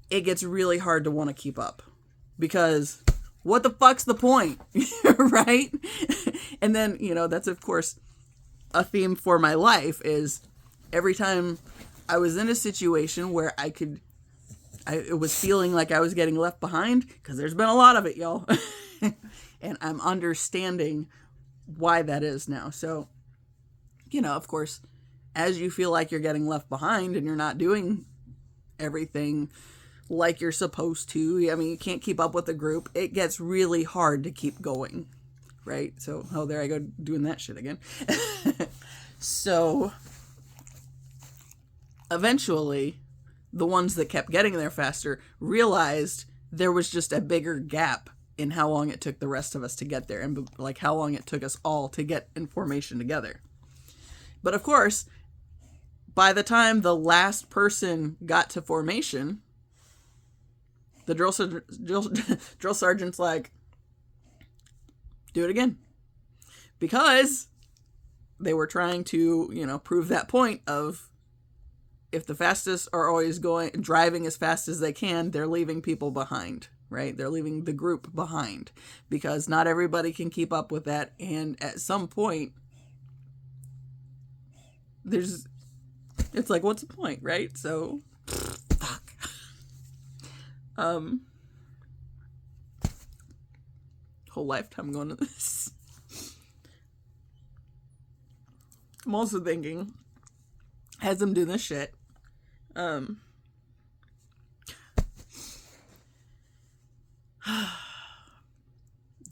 it gets really hard to want to keep up. Because what the fuck's the point, right? And then, that's, of course, a theme for my life, is every time I was in a situation where it was feeling like I was getting left behind, because there's been a lot of it, y'all. And I'm understanding why that is now. So, of course, as you feel like you're getting left behind and you're not doing everything like you're supposed to, you can't keep up with the group, it gets really hard to keep going, right? So, there I go doing that shit again. So, eventually, the ones that kept getting there faster realized there was just a bigger gap in how long it took the rest of us to get there, and how long it took us all to get in formation together. But of course, by the time the last person got to formation, the drill sergeant's like, do it again. Because they were trying to, prove that point of, if the fastest are always driving as fast as they can, they're leaving people behind, right? They're leaving the group behind because not everybody can keep up with that. And at some point, it's like, what's the point, right? So, fuck. Whole lifetime going to this. I'm also thinking, as I'm doing this shit,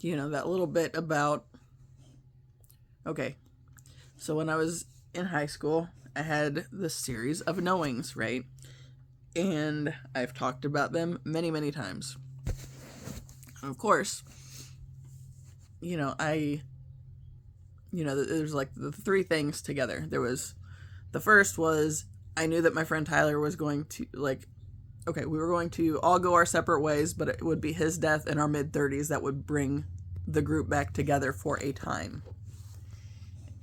you know, that little bit about, okay, so when I was in high school, I had this series of knowings, right? And I've talked about them many, many times. Of course, you know, there's like the three things together. The first was, I knew that my friend Tyler was going to, like, okay, we were going to all go our separate ways, but it would be his death in our mid-30s that would bring the group back together for a time.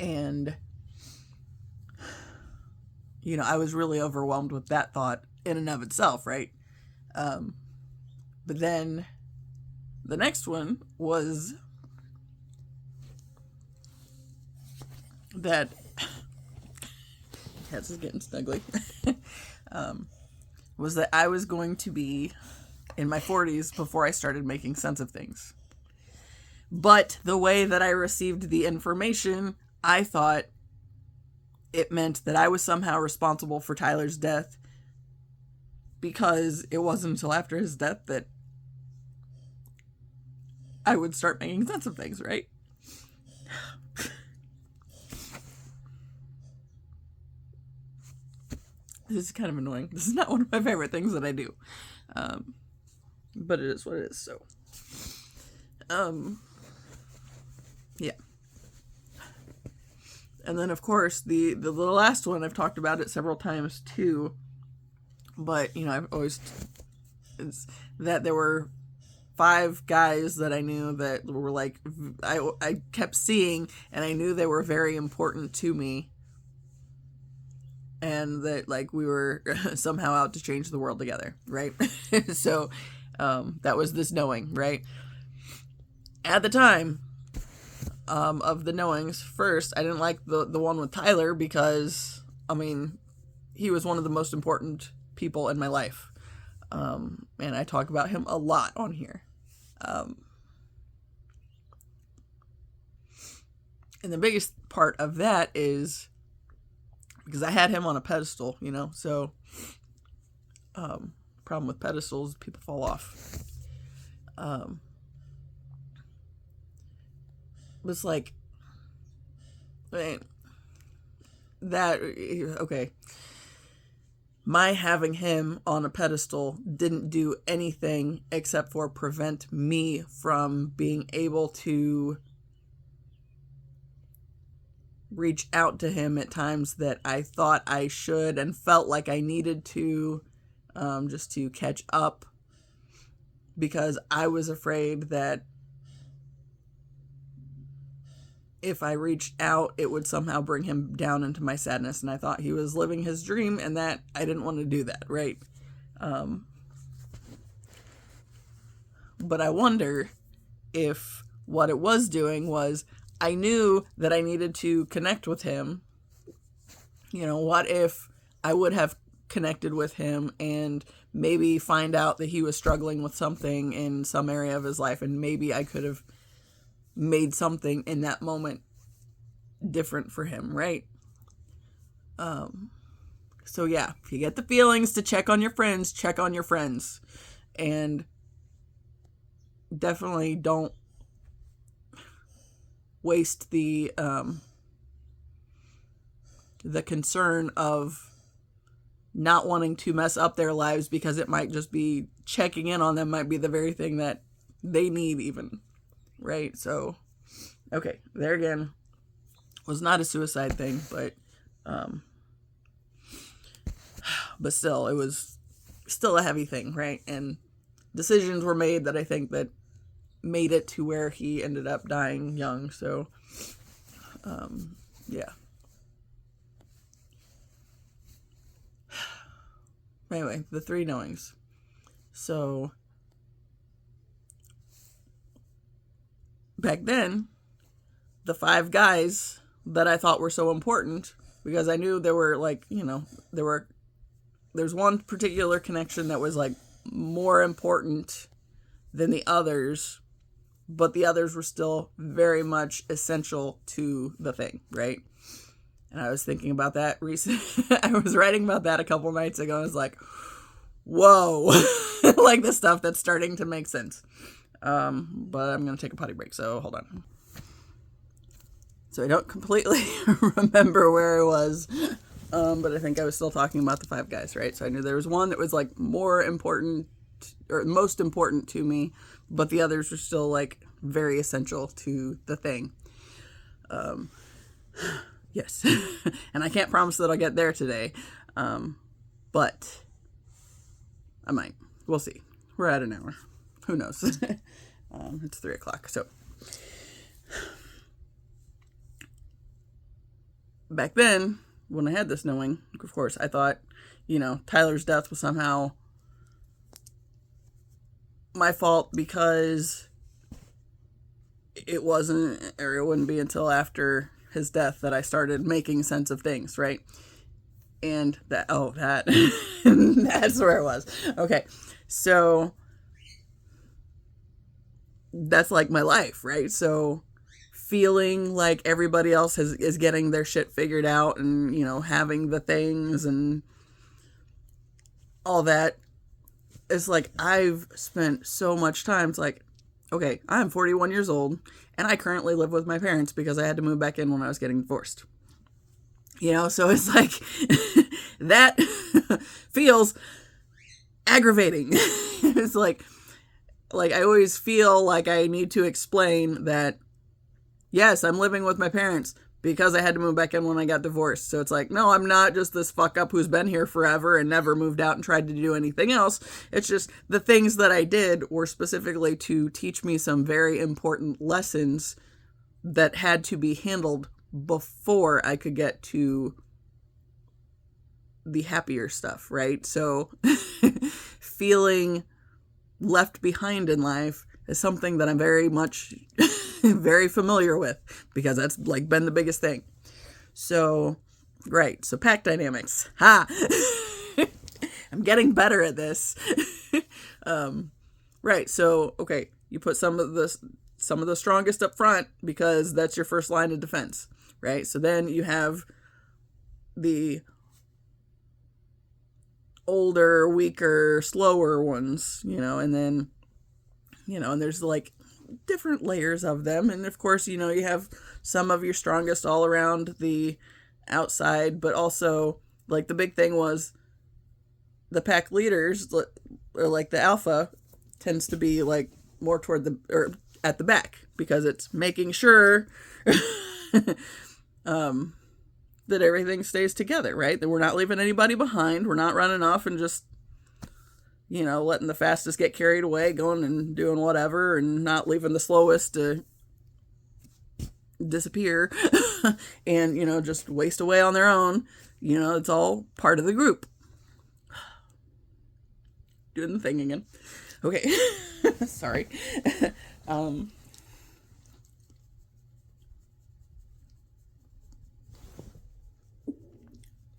And, you know, I was really overwhelmed with that thought in and of itself, right? But then the next one was that, this is getting snuggly, was that I was going to be in my 40s before I started making sense of things. But the way that I received the information, I thought it meant that I was somehow responsible for Tyler's death, because it wasn't until after his death that I would start making sense of things, right? This is kind of annoying. This is not one of my favorite things that I do. But it is what it is, so. Yeah. And then, of course, the last one, I've talked about it several times, too. But, you know, I've always... It's that there were 5 guys that I knew that were, like... I kept seeing, and I knew they were very important to me. And that, like, we were somehow out to change the world together, right? So, that was this knowing, right? At the time of the knowings, first, I didn't like the one with Tyler because, I mean, he was one of the most important people in my life. And I talk about him a lot on here. And the biggest part of that is... because I had him on a pedestal, you know, so problem with pedestals, people fall off. Was like, okay, my having him on a pedestal didn't do anything except for prevent me from being able to reach out to him at times that I thought I should and felt like I needed to, just to catch up, because I was afraid that if I reached out, it would somehow bring him down into my sadness, and I thought he was living his dream, and that I didn't want to do that, right? But I wonder if what it was doing was, I knew that I needed to connect with him. You know, what if I would have connected with him and maybe find out that he was struggling with something in some area of his life, and maybe I could have made something in that moment different for him, right? So yeah, if you get the feelings to check on your friends, check on your friends. And definitely don't waste the concern of not wanting to mess up their lives, because it might just be checking in on them might be the very thing that they need even, right? So, okay, there again, was not a suicide thing, but still, it was still a heavy thing, right? And decisions were made that I think that made it to where he ended up dying young. So, yeah. Anyway, the 3 knowings. So, back then, the 5 guys that I thought were so important, because I knew there were like, there's one particular connection that was like more important than the others, but the others were still very much essential to the thing, right? And I was thinking about that recently. I was writing about that a couple nights ago. I was like, whoa, like the stuff that's starting to make sense. But I'm going to take a potty break, so hold on. So I don't completely remember where I was, but I think I was still talking about the 5 guys, right? So I knew there was one that was like more important or most important to me, but the others were still like very essential to the thing. Yes. And I can't promise that I'll get there today, but I might. We'll see. We're at an hour. Who knows? It's 3:00, so. Back then, when I had this knowing, of course, I thought, Tyler's death was somehow my fault because it wasn't, or it wouldn't be until after his death that I started making sense of things, right? And that that's where it was. Okay, so that's like my life, right? So feeling like everybody else is getting their shit figured out and, having the things and all that. It's like I've spent so much time. It's like, okay, I'm 41 years old and I currently live with my parents because I had to move back in when I was getting divorced. So it's like that feels aggravating. It's like I always feel like I need to explain that, yes, I'm living with my parents because I had to move back in when I got divorced. So it's like, no, I'm not just this fuck up who's been here forever and never moved out and tried to do anything else. It's just the things that I did were specifically to teach me some very important lessons that had to be handled before I could get to the happier stuff, right? So feeling left behind in life is something that I'm very much very familiar with because that's like been the biggest thing. So, right. So pack dynamics. Ha! I'm getting better at this. Right. So, okay, you put some of the strongest up front because that's your first line of defense, right? So then you have the older, weaker, slower ones, and then, and there's like different layers of them. And of course, you have some of your strongest all around the outside, but also like the big thing was the pack leaders, or like the alpha tends to be like more toward or at the back because it's making sure that everything stays together, right? That we're not leaving anybody behind. We're not running off and just, letting the fastest get carried away, going and doing whatever, and not leaving the slowest to disappear and, just waste away on their own. It's all part of the group. Doing the thing again. Okay. Sorry.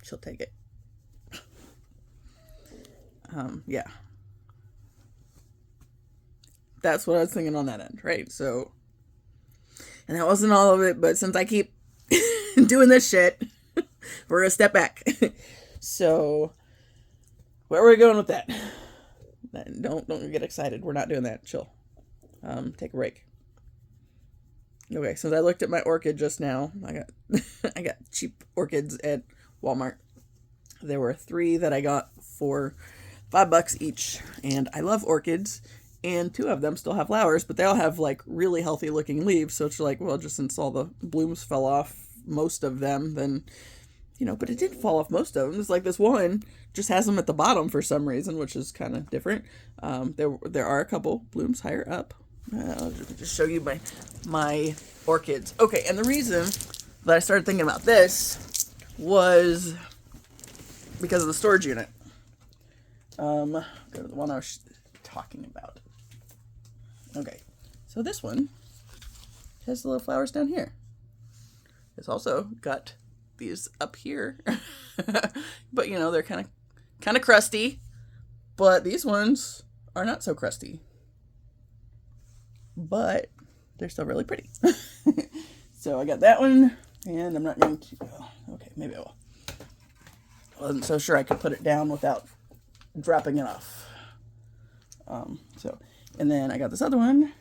She'll take it. Yeah. That's what I was thinking on that end, right? So, and that wasn't all of it, but since I keep doing this shit, we're gonna step back. So, where are we going with that? Don't get excited. We're not doing that. Chill. Take a break. Okay, since I looked at my orchid just now, I got cheap orchids at Walmart. There were 3 that I got for $5 each, and I love orchids, and 2 of them still have flowers, but they all have like really healthy looking leaves, so it's like, well, just since all the blooms fell off most of them, then, but it didn't fall off most of them. It's like this one just has them at the bottom for some reason, which is kind of different. There are a couple blooms higher up. I'll just show you my orchids. Okay, and the reason that I started thinking about this was because of the storage unit. Go to the one I was talking about. Okay, so this one has the little flowers down here. It's also got these up here. But, you know, they're kind of crusty. But these ones are not so crusty. But they're still really pretty. So I got that one, and I'm not going to... Oh, okay, maybe I will. I wasn't so sure I could put it down without dropping it off. And then I got this other one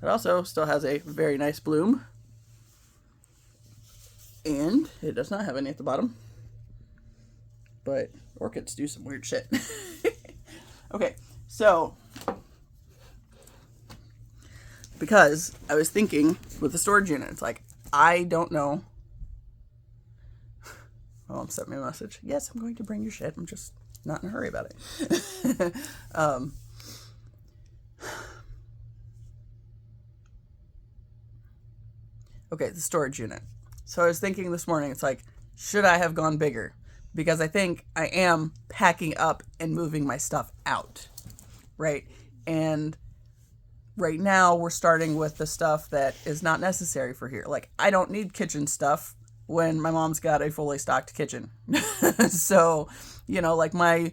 that also still has a very nice bloom. And it does not have any at the bottom. But orchids do some weird shit. Okay, so... Because I was thinking with the storage unit, it's like, I don't know. Oh, Mom sent me a message. Yes, I'm going to bring your shit. I'm just not in a hurry about it. Okay, the storage unit. So I was thinking this morning, it's like, should I have gone bigger? Because I think I am packing up and moving my stuff out, right? And right now we're starting with the stuff that is not necessary for here. Like, I don't need kitchen stuff when my mom's got a fully stocked kitchen. So, you know, like my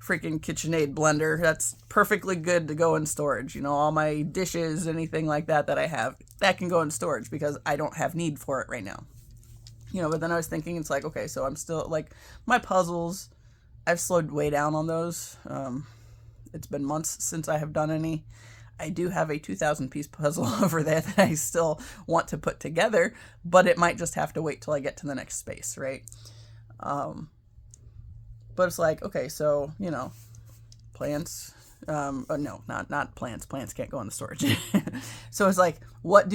freaking KitchenAid blender, that's perfectly good to go in storage. You know, all my dishes, anything like that I have, that can go in storage because I don't have need for it right now. You know, but then I was thinking, it's like, okay, so I'm still, like, my puzzles, I've slowed way down on those. It's been months since I have done any. I do have a 2,000 piece puzzle over there that I still want to put together, but it might just have to wait till I get to the next space, right? But it's like, okay, so, you know, plants, no, not plants. Plants can't go in the storage. So it's like, what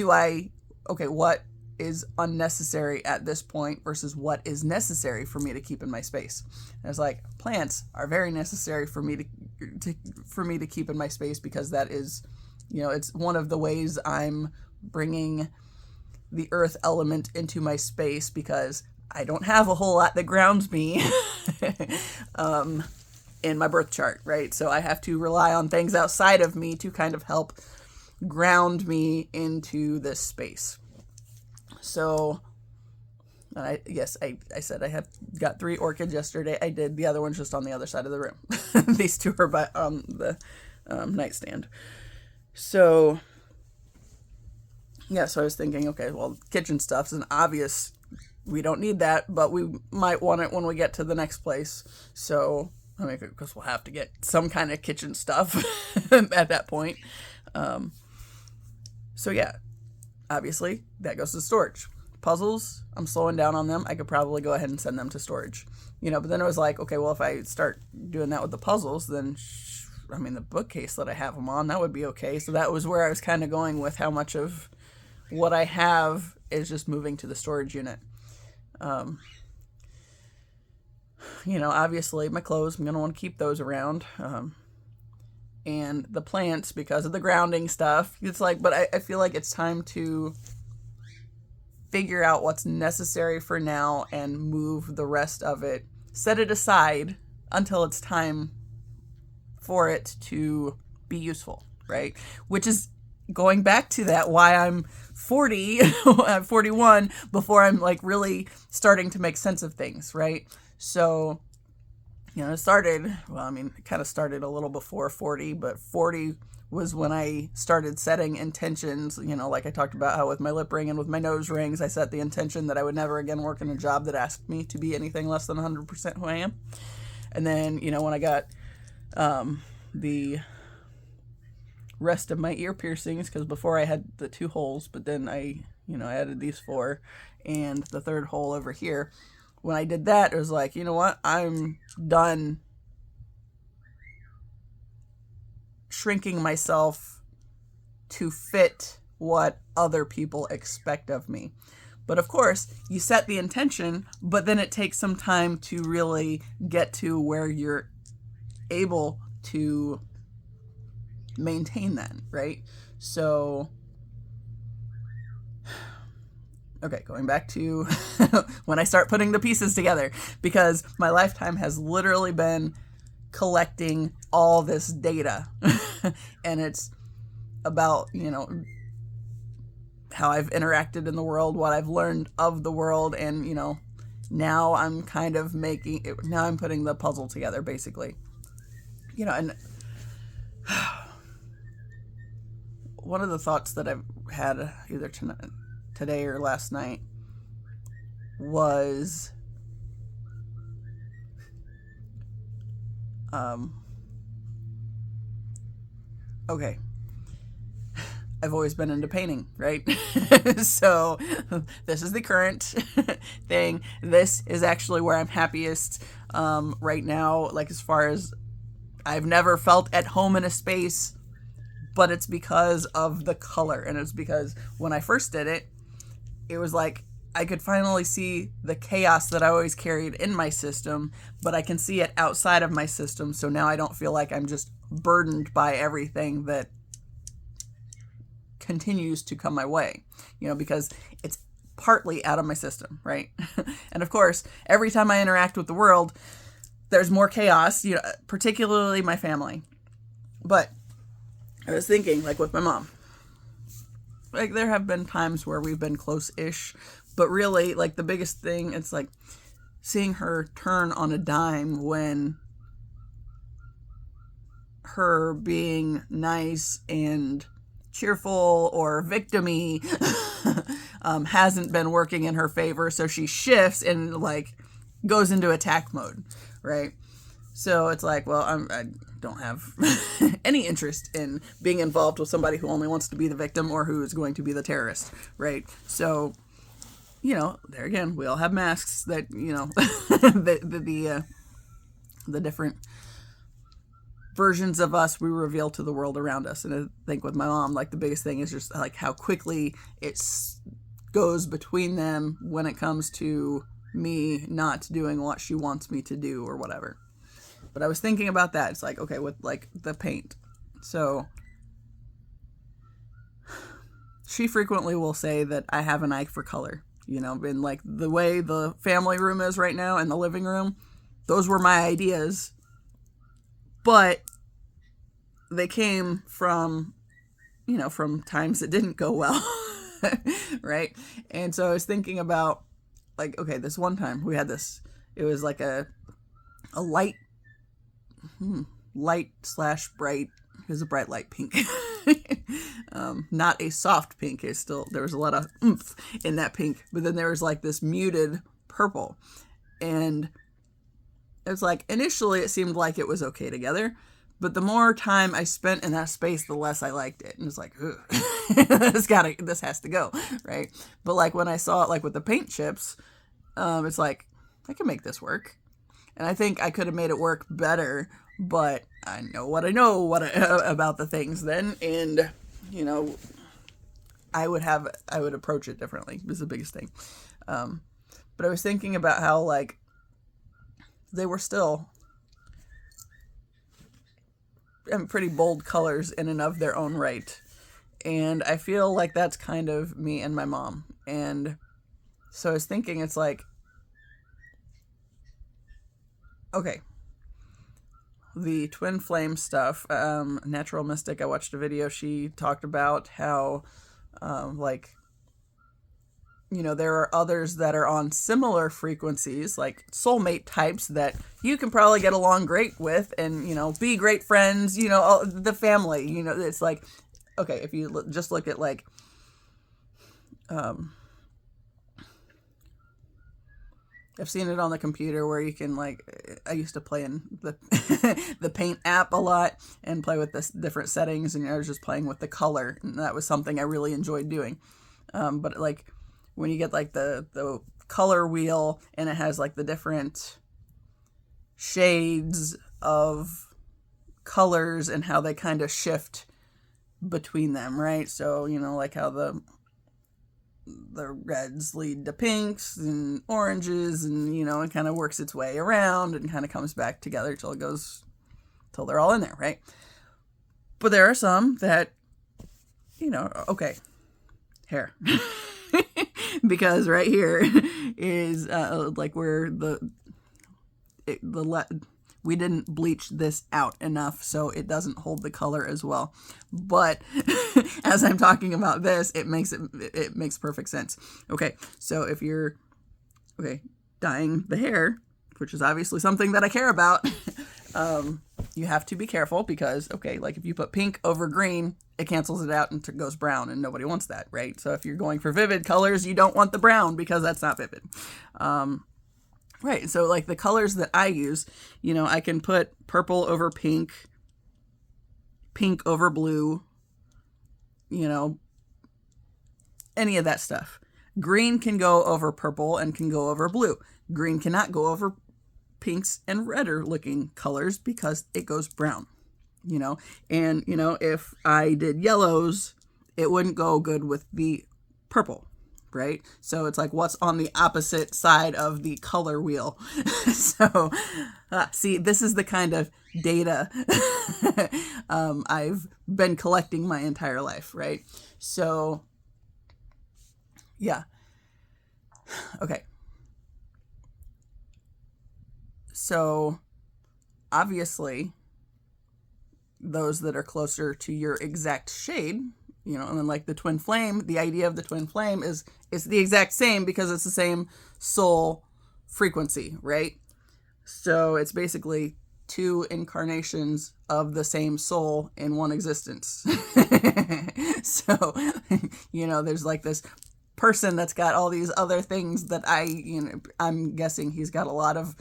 is unnecessary at this point versus what is necessary for me to keep in my space? And it's like, plants are very necessary for me to keep in my space because that is, you know, it's one of the ways I'm bringing the earth element into my space because I don't have a whole lot that grounds me in my birth chart, right? So I have to rely on things outside of me to kind of help ground me into this space. So, I said I have got 3 orchids yesterday. I did. The other one's just on the other side of the room. These 2 are by the nightstand. So, yeah, so I was thinking, okay, well, kitchen stuff's an obvious, we don't need that, but we might want it when we get to the next place. So, I mean, because we'll have to get some kind of kitchen stuff at that point. So, yeah. Obviously, that goes to storage. Puzzles, I'm slowing down on them. I could probably go ahead and send them to storage. You know, but then it was like, okay, well, if I start doing that with the puzzles, then, the bookcase that I have them on, that would be okay. So that was where I was kind of going with how much of what I have is just moving to the storage unit. You know, obviously, my clothes, I'm going to want to keep those around. And the plants, because of the grounding stuff, it's like, but I feel like it's time to figure out what's necessary for now and move the rest of it, set it aside until it's time for it to be useful, right? Which is going back to that, why I'm 40, 41, before I'm like really starting to make sense of things, right? So, you know, it kind of started a little before 40, but 40 was when I started setting intentions, you know, like I talked about how with my lip ring and with my nose rings, I set the intention that I would never again work in a job that asked me to be anything less than 100% who I am. And then, you know, when I got the rest of my ear piercings, because before I had the 2 holes, but then I added these 4 and the 3rd hole over here. When I did that, it was like, you know what? I'm done shrinking myself to fit what other people expect of me. But of course, you set the intention, but then it takes some time to really get to where you're able to maintain that, right? So, okay, going back to when I start putting the pieces together, because my lifetime has literally been collecting all this data. And it's about, you know, how I've interacted in the world, what I've learned of the world, and, you know, now I'm kind of making it, now I'm putting the puzzle together, basically. You know, and one of the thoughts that I've had either today or last night was, okay, I've always been into painting, right? So this is the current thing. This is actually where I'm happiest right now. Like, as far as, I've never felt at home in a space, but it's because of the color. And it's because when I first did it, it was like I could finally see the chaos that I always carried in my system, but I can see it outside of my system. So now I don't feel like I'm just burdened by everything that continues to come my way, you know, because it's partly out of my system, right? And of course, every time I interact with the world, there's more chaos, you know, particularly my family. But I was thinking, like, with my mom, like, there have been times where we've been close-ish, but really, like, the biggest thing, it's like seeing her turn on a dime when her being nice and cheerful or victim-y hasn't been working in her favor, so she shifts and, like, goes into attack mode, right? So it's like, well, I don't have any interest in being involved with somebody who only wants to be the victim or who is going to be the terrorist, right? So, you know, there again, we all have masks that, you know, the different versions of us we reveal to the world around us. And I think with my mom, like, the biggest thing is just like how quickly it goes between them when it comes to me not doing what she wants me to do or whatever. But I was thinking about that. It's like, okay, with, like, the paint. So she frequently will say that I have an eye for color, you know, and, like, the way the family room is right now and the living room, those were my ideas, but they came from, you know, from times that didn't go well, right? And so I was thinking about, like, okay, this one time we had this, it was like a light / bright, it was a bright light pink. Not a soft pink. It's still, there was a lot of oomph in that pink, but then there was, like, this muted purple. And it's like, initially it seemed like it was okay together, but the more time I spent in that space, the less I liked it. And it's like, this has to go, right? But, like, when I saw it, like, with the paint chips, it's like, I can make this work. And I think I could have made it work better, but I know what I know about the things then. And, you know, I would approach it differently was the biggest thing. But I was thinking about how, like, they were still pretty bold colors in and of their own right. And I feel like that's kind of me and my mom. And so I was thinking, it's like, okay, the twin flame stuff, Natural Mystic, I watched a video, she talked about how, like, you know, there are others that are on similar frequencies, like soulmate types that you can probably get along great with and, you know, be great friends, you know, the family, you know, it's like, okay, if you just look at, like, I've seen it on the computer where you can, like, I used to play in the the Paint app a lot and play with the different settings, and I was just playing with the color, and that was something I really enjoyed doing. But, like, when you get, like, the color wheel and it has, like, the different shades of colors and how they kind of shift between them, right? So, you know, like how the reds lead to pinks and oranges, and, you know, it kind of works its way around and kind of comes back together till they're all in there, right? But there are some that, you know, okay, hair. Because right here is like where we didn't bleach this out enough, so it doesn't hold the color as well. But as I'm talking about this, it makes perfect sense. Okay, so if you're dyeing the hair, which is obviously something that I care about, you have to be careful because, like if you put pink over green, it cancels it out and goes brown, and nobody wants that, right? So if you're going for vivid colors, you don't want the brown because that's not vivid. Right, so like the colors that I use, I can put purple over pink, pink over blue, any of that stuff. Green can go over purple and can go over blue. Green cannot go over pinks and redder looking colors because it goes brown, and if I did yellows, it wouldn't go good with the purple, right? So it's like what's on the opposite side of the color wheel. So see, this is the kind of data I've been collecting my entire life, right? So yeah, okay. So obviously those that are closer to your exact shade, and then like the twin flame, the idea of the twin flame is the exact same because it's the same soul frequency, right? So it's basically two incarnations of the same soul in one existence. So, there's like this person that's got all these other things that I'm guessing he's got a lot of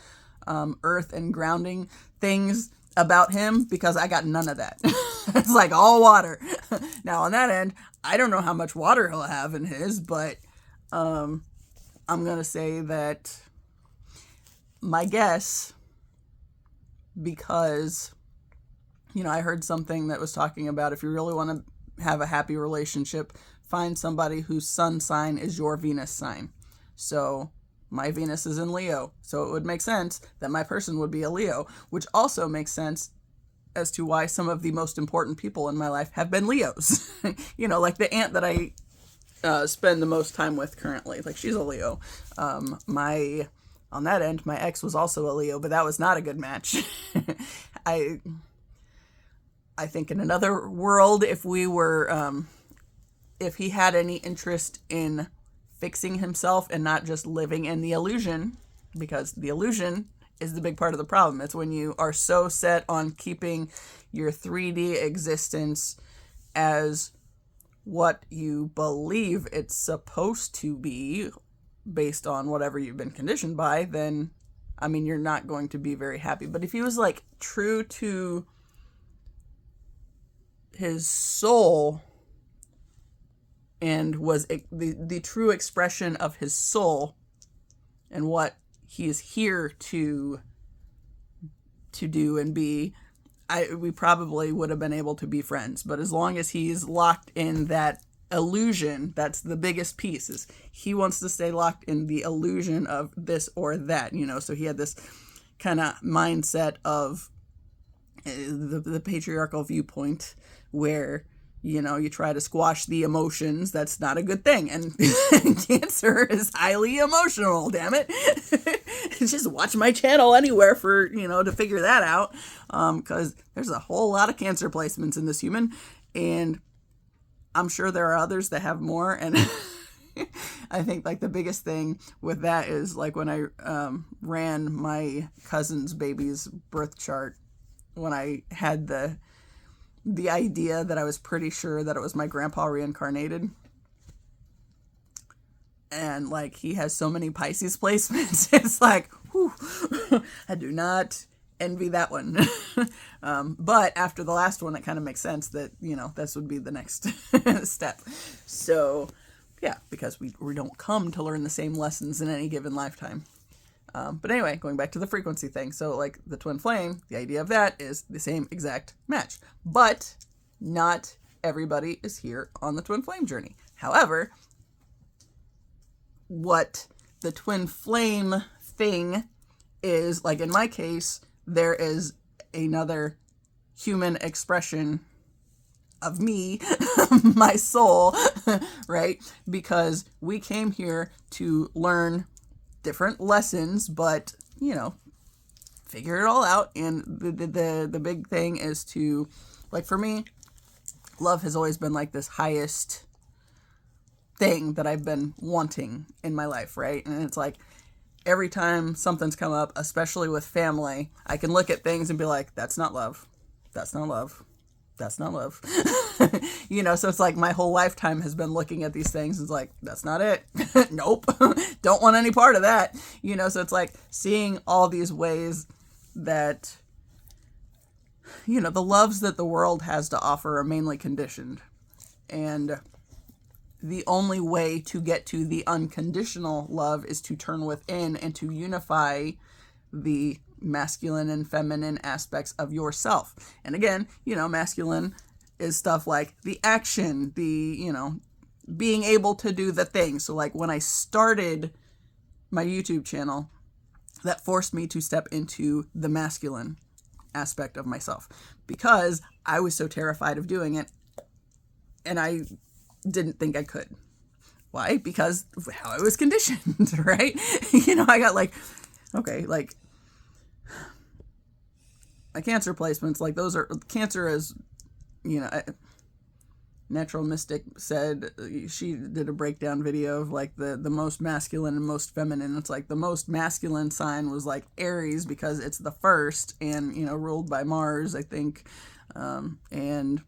earth and grounding things about him because I got none of that. It's like all water. Now on that end, I don't know how much water he'll have in his, but I'm going to say that my guess, because, I heard something that was talking about if you really want to have a happy relationship, find somebody whose sun sign is your Venus sign. So my Venus is in Leo, so it would make sense that my person would be a Leo, which also makes sense as to why some of the most important people in my life have been Leos. Like the aunt that I spend the most time with currently, like she's a Leo. On that end, my ex was also a Leo, but that was not a good match. I think in another world, if he had any interest in fixing himself and not just living in the illusion, because the illusion is the big part of the problem. It's when you are so set on keeping your 3D existence as what you believe it's supposed to be based on whatever you've been conditioned by, then, you're not going to be very happy. But if he was like true to his soul and was the true expression of his soul and what he is here to do and be, we probably would have been able to be friends. But as long as he's locked in that illusion, that's the biggest piece, is he wants to stay locked in the illusion of this or that, so he had this kind of mindset of the patriarchal viewpoint where you try to squash the emotions. That's not a good thing. And Cancer is highly emotional, damn it. Just watch my channel anywhere for, to figure that out. Because there's a whole lot of Cancer placements in this human. And I'm sure there are others that have more. And I think like the biggest thing with that is like when I ran my cousin's baby's birth chart, when I had the idea that I was pretty sure that it was my grandpa reincarnated. And like he has so many Pisces placements. It's like, whew, I do not envy that one. But after the last one, it kind of makes sense that, this would be the next step. So yeah, because we don't come to learn the same lessons in any given lifetime. But anyway, going back to the frequency thing. So like the twin flame, the idea of that is the same exact match. But not everybody is here on the twin flame journey. However, what the twin flame thing is, like in my case, there is another human expression of me, my soul, right? Because we came here to learn different lessons, but, figure it all out. And the big thing is to, like, for me, love has always been like this highest thing that I've been wanting in my life, right? And it's like every time something's come up, especially with family, I can look at things and be like, that's not love. That's not love. That's not love. You know, so it's like my whole lifetime has been looking at these things. It's like, that's not it. Nope. Don't want any part of that. You know, so it's like seeing all these ways that, you know, the loves that the world has to offer are mainly conditioned. And the only way to get to the unconditional love is to turn within and to unify the masculine and feminine aspects of yourself. And again, you know, masculine is stuff like the action, the, you know, being able to do the thing. So like when I started my YouTube channel, that forced me to step into the masculine aspect of myself because I was so terrified of doing it and I didn't think I could. Why? Because of how I was conditioned, right? You know, I got like, okay, like my cancer placements, like those are, cancer is, you know, Natural Mystic said, she did a breakdown video of like the most masculine and most feminine. It's like the most masculine sign was like Aries because it's the first and, you know, ruled by Mars, I think. And,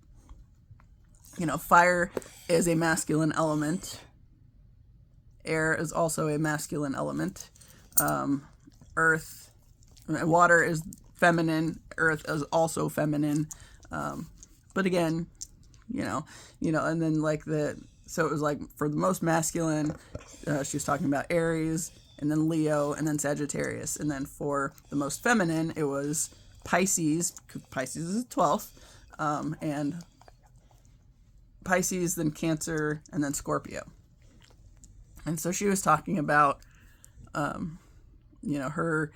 you know, fire is a masculine element. Air is also a masculine element. Earth, water is feminine. Earth is also feminine. But again, you know, and then like so it was like for the most masculine, she was talking about Aries and then Leo and then Sagittarius. And then for the most feminine, it was Pisces, because Pisces is the 12th, and Pisces, then Cancer, and then Scorpio. And so she was talking about, you know, her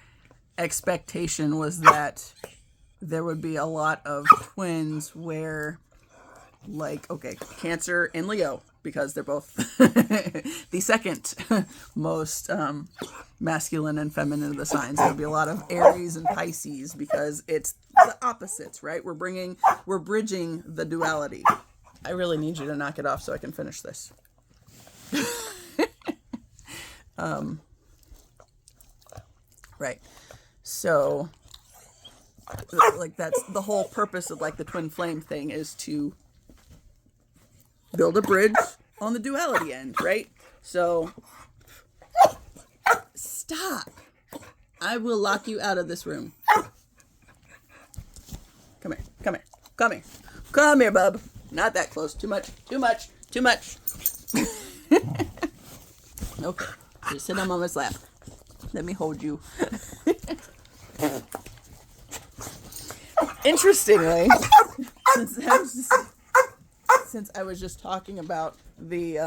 expectation was that there would be a lot of twins where, like, okay, Cancer and Leo, because they're both the second most masculine and feminine of the signs. There would be a lot of Aries and Pisces because it's the opposites, right? We're bridging the duality. I really need you to knock it off so I can finish this. Right. So, like, that's the whole purpose of like the twin flame thing, is to build a bridge on the duality end, right? So, stop. I will lock you out of this room. Come here, come here, come here. Come here, bub. Not that close. Too much, too much, too much. Okay, just sit on Mama's lap. Let me hold you. Interestingly, since I was just talking about the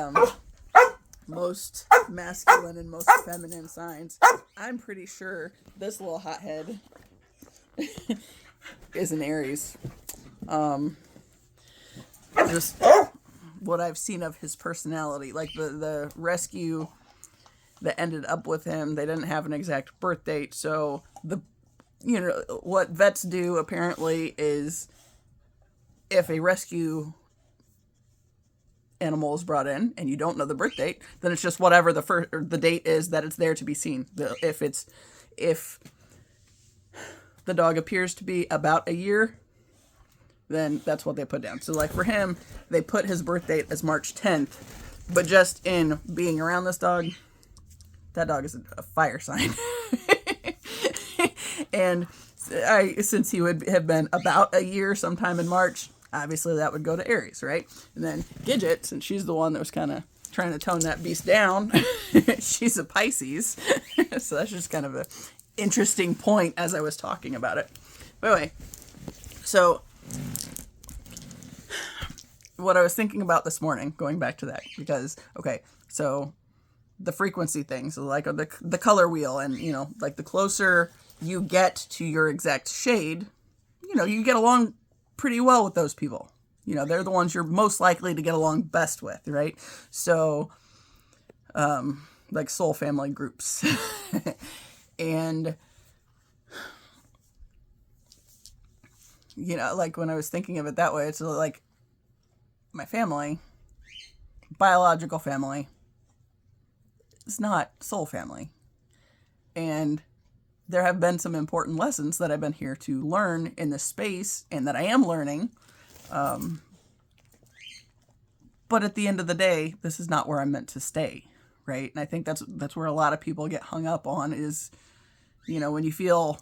most masculine and most feminine signs, I'm pretty sure this little hothead is an Aries. Just what I've seen of his personality, like the rescue that ended up with him, they didn't have an exact birth date, so you know, what vets do apparently is if a rescue animal is brought in and you don't know the birth date, then it's just whatever the date is that it's there to be seen. If the dog appears to be about a year, then that's what they put down. So like for him, they put his birth date as March 10th, but just in being around this dog, that dog is a fire sign. And since he would have been about a year sometime in March, obviously that would go to Aries, right? And then Gidget, since she's the one that was kind of trying to tone that beast down, she's a Pisces. So that's just kind of an interesting point as I was talking about it. But anyway, so what I was thinking about this morning, going back to that, because, okay, so the frequency thing, so like the color wheel, and, you know, like the closer you get to your exact shade, you know, you get along pretty well with those people. You know, they're the ones you're most likely to get along best with, right? So, like soul family groups. And like when I was thinking of it that way, it's like my family, biological family, is not soul family. And there have been some important lessons that I've been here to learn in this space and that I am learning. But at the end of the day, this is not where I'm meant to stay, right? And I think that's where a lot of people get hung up on is, when you feel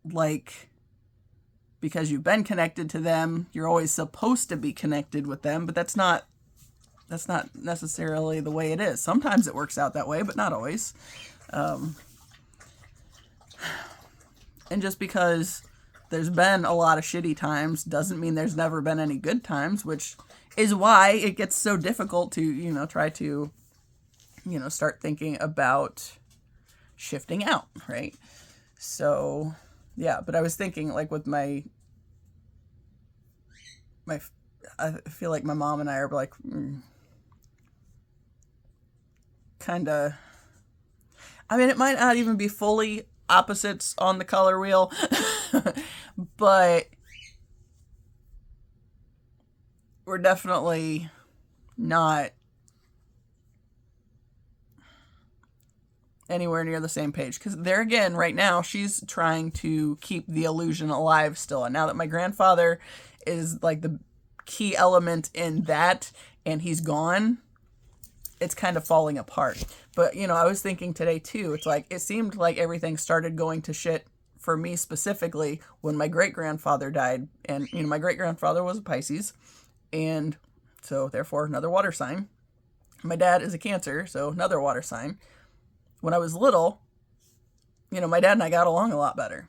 like because you've been connected to them, you're always supposed to be connected with them, but that's not necessarily the way it is. Sometimes it works out that way, but not always. And just because there's been a lot of shitty times doesn't mean there's never been any good times, which is why it gets so difficult to, try to, start thinking about shifting out, right? So, yeah, but I was thinking, like, with my I feel like my mom and I are, like, kind of, I mean, it might not even be fully opposites on the color wheel, but we're definitely not anywhere near the same page. Because there again, right now, she's trying to keep the illusion alive still. And now that my grandfather is like the key element in that, and he's gone, it's kind of falling apart. But, I was thinking today too, it's like, it seemed like everything started going to shit for me specifically when my great-grandfather died. And, my great-grandfather was a Pisces, and so therefore another water sign. My dad is a Cancer, so another water sign. When I was little, my dad and I got along a lot better.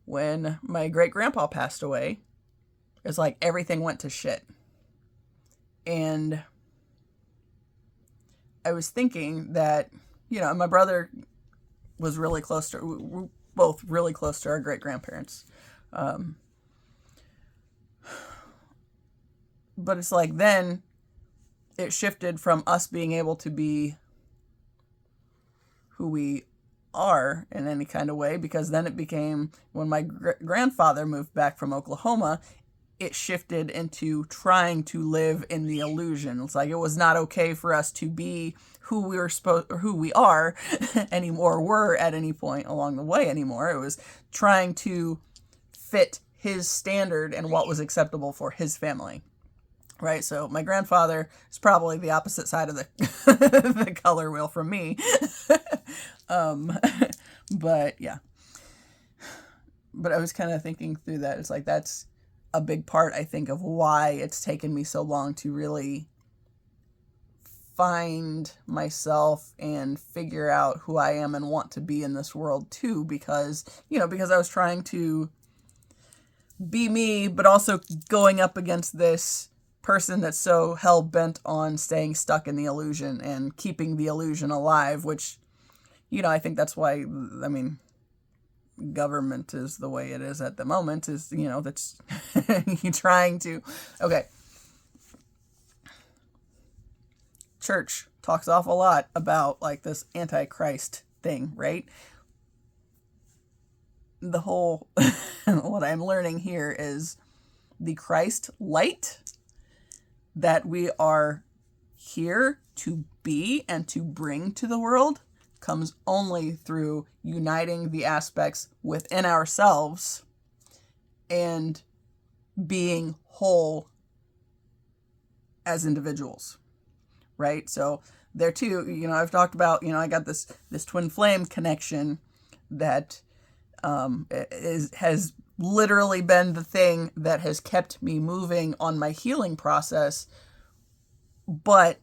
When my great-grandpa passed away, it's like everything went to shit. And I was thinking that, my brother was really close to, we're both really close to our great-grandparents. But it's like then it shifted from us being able to be who we are in any kind of way, because then it became, when my grandfather moved back from Oklahoma, it shifted into trying to live in the illusion. It's like it was not okay for us to be who we are anymore, were at any point along the way anymore. It was trying to fit his standard and what was acceptable for his family. Right, so my grandfather is probably the opposite side of the the color wheel from me. But yeah. But I was kind of thinking through that. It's like that's a big part, I think, of why it's taken me so long to really find myself and figure out who I am and want to be in this world too, because I was trying to be me, but also going up against this person that's so hell-bent on staying stuck in the illusion and keeping the illusion alive, which, I think that's why, government is the way it is at the moment, is, that's trying to, okay. Church talks awful lot about, like, this Antichrist thing, right? The whole, what I'm learning here is the Christ light that we are here to be and to bring to the world comes only through uniting the aspects within ourselves and being whole as individuals, right? So there too, I've talked about, I got this twin flame connection that has literally been the thing that has kept me moving on my healing process, but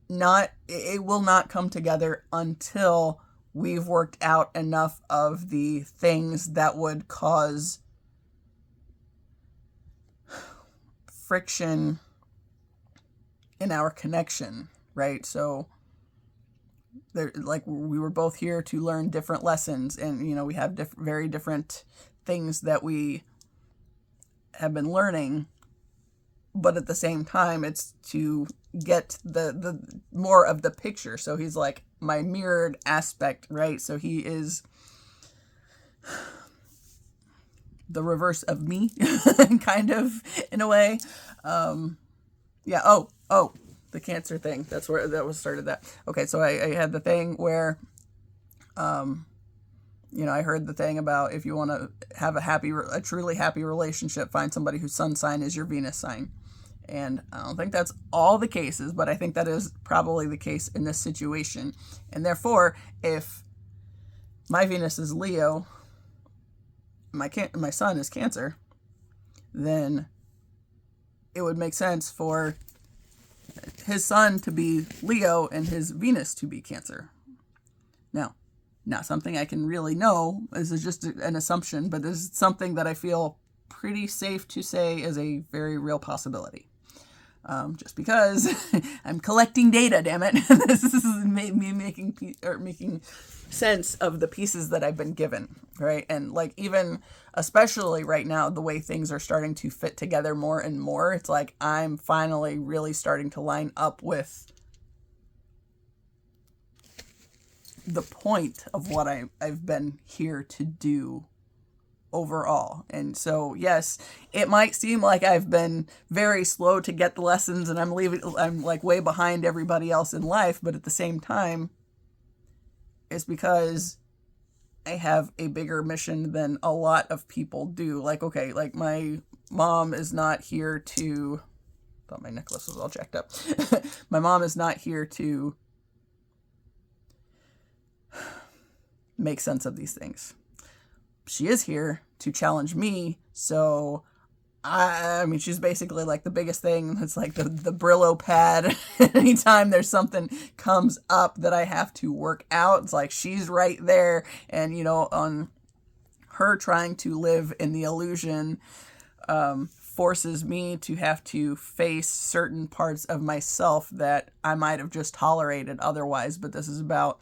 it will not come together until we've worked out enough of the things that would cause friction in our connection, right? So we were both here to learn different lessons, and we have very different things that we have been learning, but at the same time it's to get the more of the picture. So he's like my mirrored aspect, right? So he is the reverse of me, kind of, in a way. Yeah. Oh, the Cancer thing. That's where that was started. That. Okay. So I had the thing where, I heard the thing about if you want to have a truly happy relationship, find somebody whose sun sign is your Venus sign. And I don't think that's all the cases, but I think that is probably the case in this situation. And therefore, if my Venus is Leo, my sun is Cancer, then it would make sense for his sun to be Leo and his Venus to be Cancer. Now, not something I can really know. This is just an assumption, but this is something that I feel pretty safe to say is a very real possibility. Just because I'm collecting data, damn it. This is me making sense of the pieces that I've been given, right? And like, even especially right now, the way things are starting to fit together more and more, it's like I'm finally really starting to line up with the point of what I've been here to do overall. And so, yes, it might seem like I've been very slow to get the lessons and I'm like way behind everybody else in life, but at the same time, it's because I have a bigger mission than a lot of people do. Like, okay, like my mom is not here to, thought my necklace was all jacked up. My mom is not here to make sense of these things. She is here to challenge me. So, I mean, she's basically like the biggest thing. It's like the Brillo pad. Anytime there's something comes up that I have to work out, it's like she's right there. And, on her trying to live in the illusion, forces me to have to face certain parts of myself that I might have just tolerated otherwise. But this is about,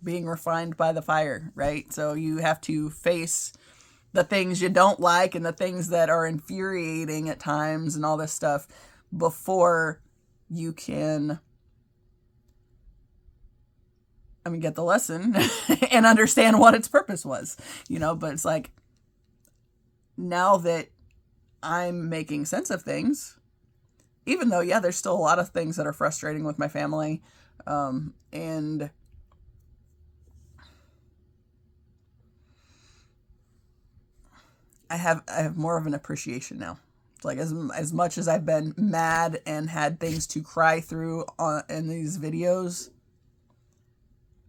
being refined by the fire, right? So you have to face the things you don't like and the things that are infuriating at times and all this stuff before you can, get the lesson and understand what its purpose was, but it's like, now that I'm making sense of things, even though, yeah, there's still a lot of things that are frustrating with my family, and I have more of an appreciation now. It's like as much as I've been mad and had things to cry through in these videos,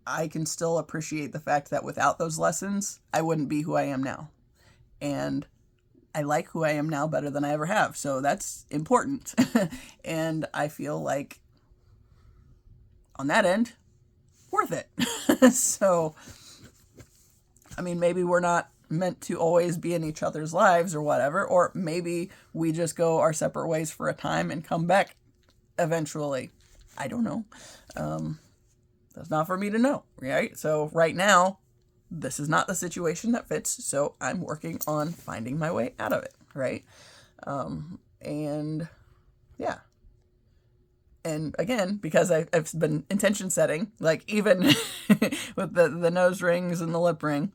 I can still appreciate the fact that without those lessons, I wouldn't be who I am now. And I like who I am now better than I ever have. So that's important. And I feel like on that end, worth it. So, maybe we're not meant to always be in each other's lives or whatever, or maybe we just go our separate ways for a time and come back eventually. I don't know. That's not for me to know, right? So right now, this is not the situation that fits, so I'm working on finding my way out of it, right? And yeah. And again, because I've been intention setting, like even with the nose rings and the lip ring,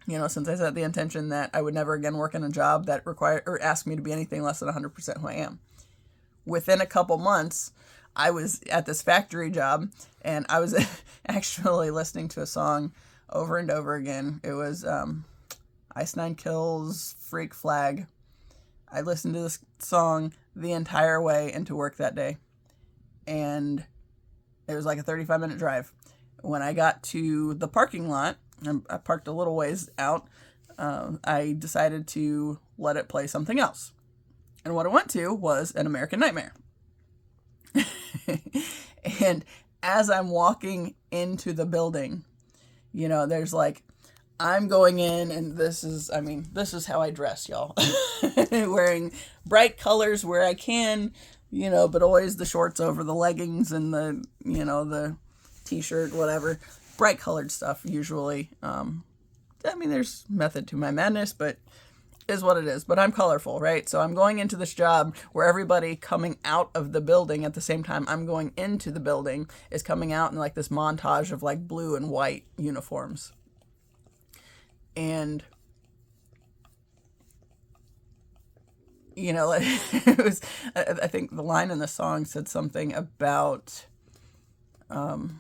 since I set the intention that I would never again work in a job that required or asked me to be anything less than 100% who I am. Within a couple months, I was at this factory job, and I was actually listening to a song over and over again. It was Ice Nine Kills, Freak Flag. I listened to this song the entire way into work that day, and it was like a 35-minute drive. When I got to the parking lot, I parked a little ways out, I decided to let it play something else. And what I went to was An American Nightmare. And as I'm walking into the building, there's like, I'm going in, and this is how I dress, y'all. Wearing bright colors where I can, but always the shorts over the leggings and the t-shirt, whatever. Bright colored stuff, usually. There's method to my madness, but is what it is, but I'm colorful, right? So I'm going into this job where everybody coming out of the building at the same time I'm going into the building is coming out in like this montage of like blue and white uniforms. And you know, it was, I think the line in the song said something about, I'm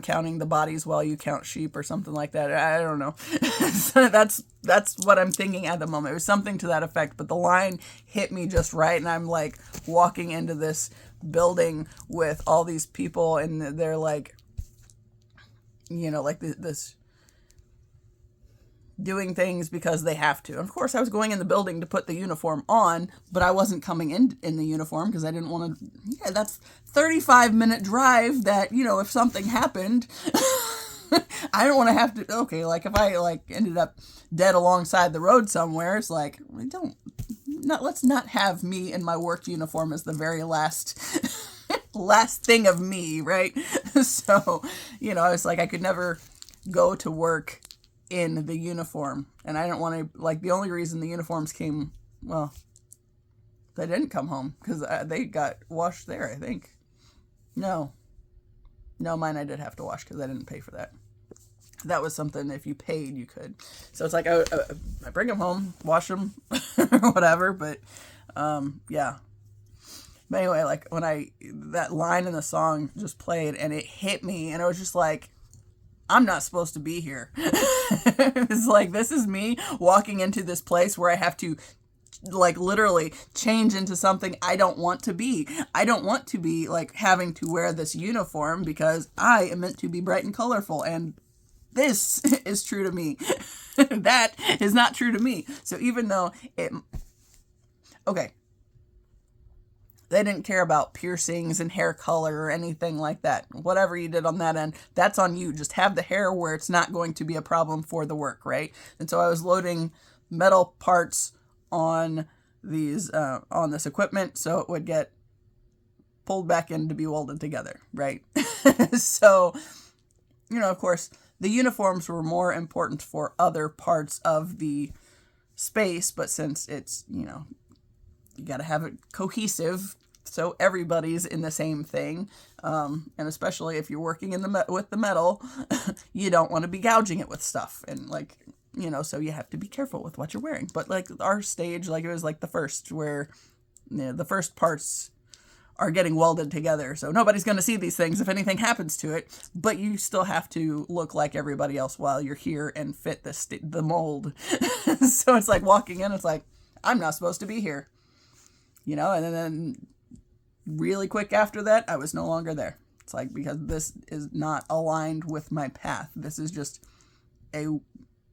counting the bodies while you count sheep or something like that. I don't know. So that's what I'm thinking at the moment. It was something to that effect, but the line hit me just right. And I'm like walking into this building with all these people and they're like, you know, like this doing things because they have to. And of course, I was going in the building to put the uniform on, but I wasn't coming in the uniform because I didn't want to. Yeah, that's 35-minute drive that, you know, if something happened, I don't want to have to. Okay, like if I like ended up dead alongside the road somewhere, it's like let's not have me in my work uniform as the very last thing of me, right? So, you know, I was like, I could never go to work in the uniform, and I didn't want to, like, the only reason the uniforms came, well, they didn't come home because they got washed there, I think. No, mine I did have to wash because I didn't pay for that. That was something, if you paid, you could. So it's like I bring them home, wash them, or whatever, but yeah. But anyway, like when that line in the song just played and it hit me, and it was just like, I'm not supposed to be here. It's like, this is me walking into this place where I have to, like, literally change into something I don't want to be. I don't want to be, like, having to wear this uniform because I am meant to be bright and colorful, and this is true to me. That is not true to me. So even though okay, they didn't care about piercings and hair color or anything like that. Whatever you did on that end, that's on you. Just have the hair where it's not going to be a problem for the work, right? And so I was loading metal parts on these on this equipment so it would get pulled back in to be welded together, right? So, you know, of course, the uniforms were more important for other parts of the space, but since it's, you know, you got to have it cohesive so everybody's in the same thing, and especially if you're working in with the metal, you don't want to be gouging it with stuff, and like, you know, so you have to be careful with what you're wearing. But like our stage, like it was like the first where, you know, the first parts are getting welded together, so nobody's going to see these things if anything happens to it, but you still have to look like everybody else while you're here and fit the mold. So it's like walking in, it's like, I'm not supposed to be here, you know. And then really quick after that, I was no longer there. It's like, because this is not aligned with my path. This is just a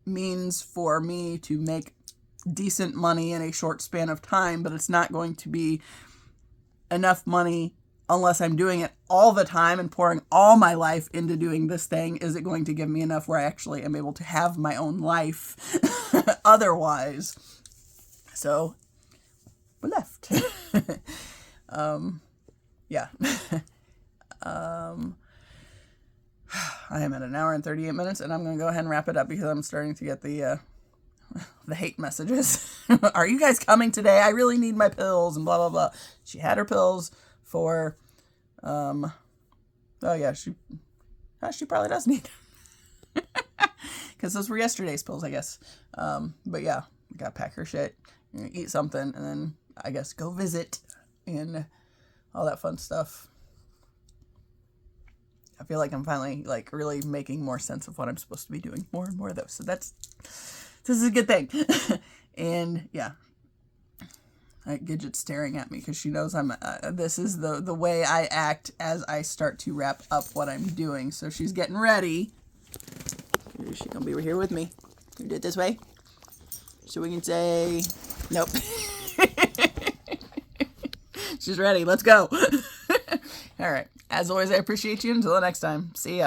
means for me to make decent money in a short span of time, but it's not going to be enough money unless I'm doing it all the time and pouring all my life into doing this thing. Is it going to give me enough where I actually am able to have my own life otherwise? So we left. Yeah. I am at an hour and 38 minutes, and I'm going to go ahead and wrap it up because I'm starting to get the hate messages. Are you guys coming today? I really need my pills and blah, blah, blah. She had her pills for, oh yeah, she probably does need because those were yesterday's pills, I guess. But yeah, we got to pack her shit, eat something, and then I guess go visit and all that fun stuff. I feel like I'm finally like really making more sense of what I'm supposed to be doing, more and more of those. So this is a good thing. And yeah, Gidget's staring at me because she knows I'm, this is the way I act as I start to wrap up what I'm doing. So she's getting ready. She's gonna be here with me. We do it this way. So we can say, nope. She's ready. Let's go. All right. As always, I appreciate you. Until the next time. See ya.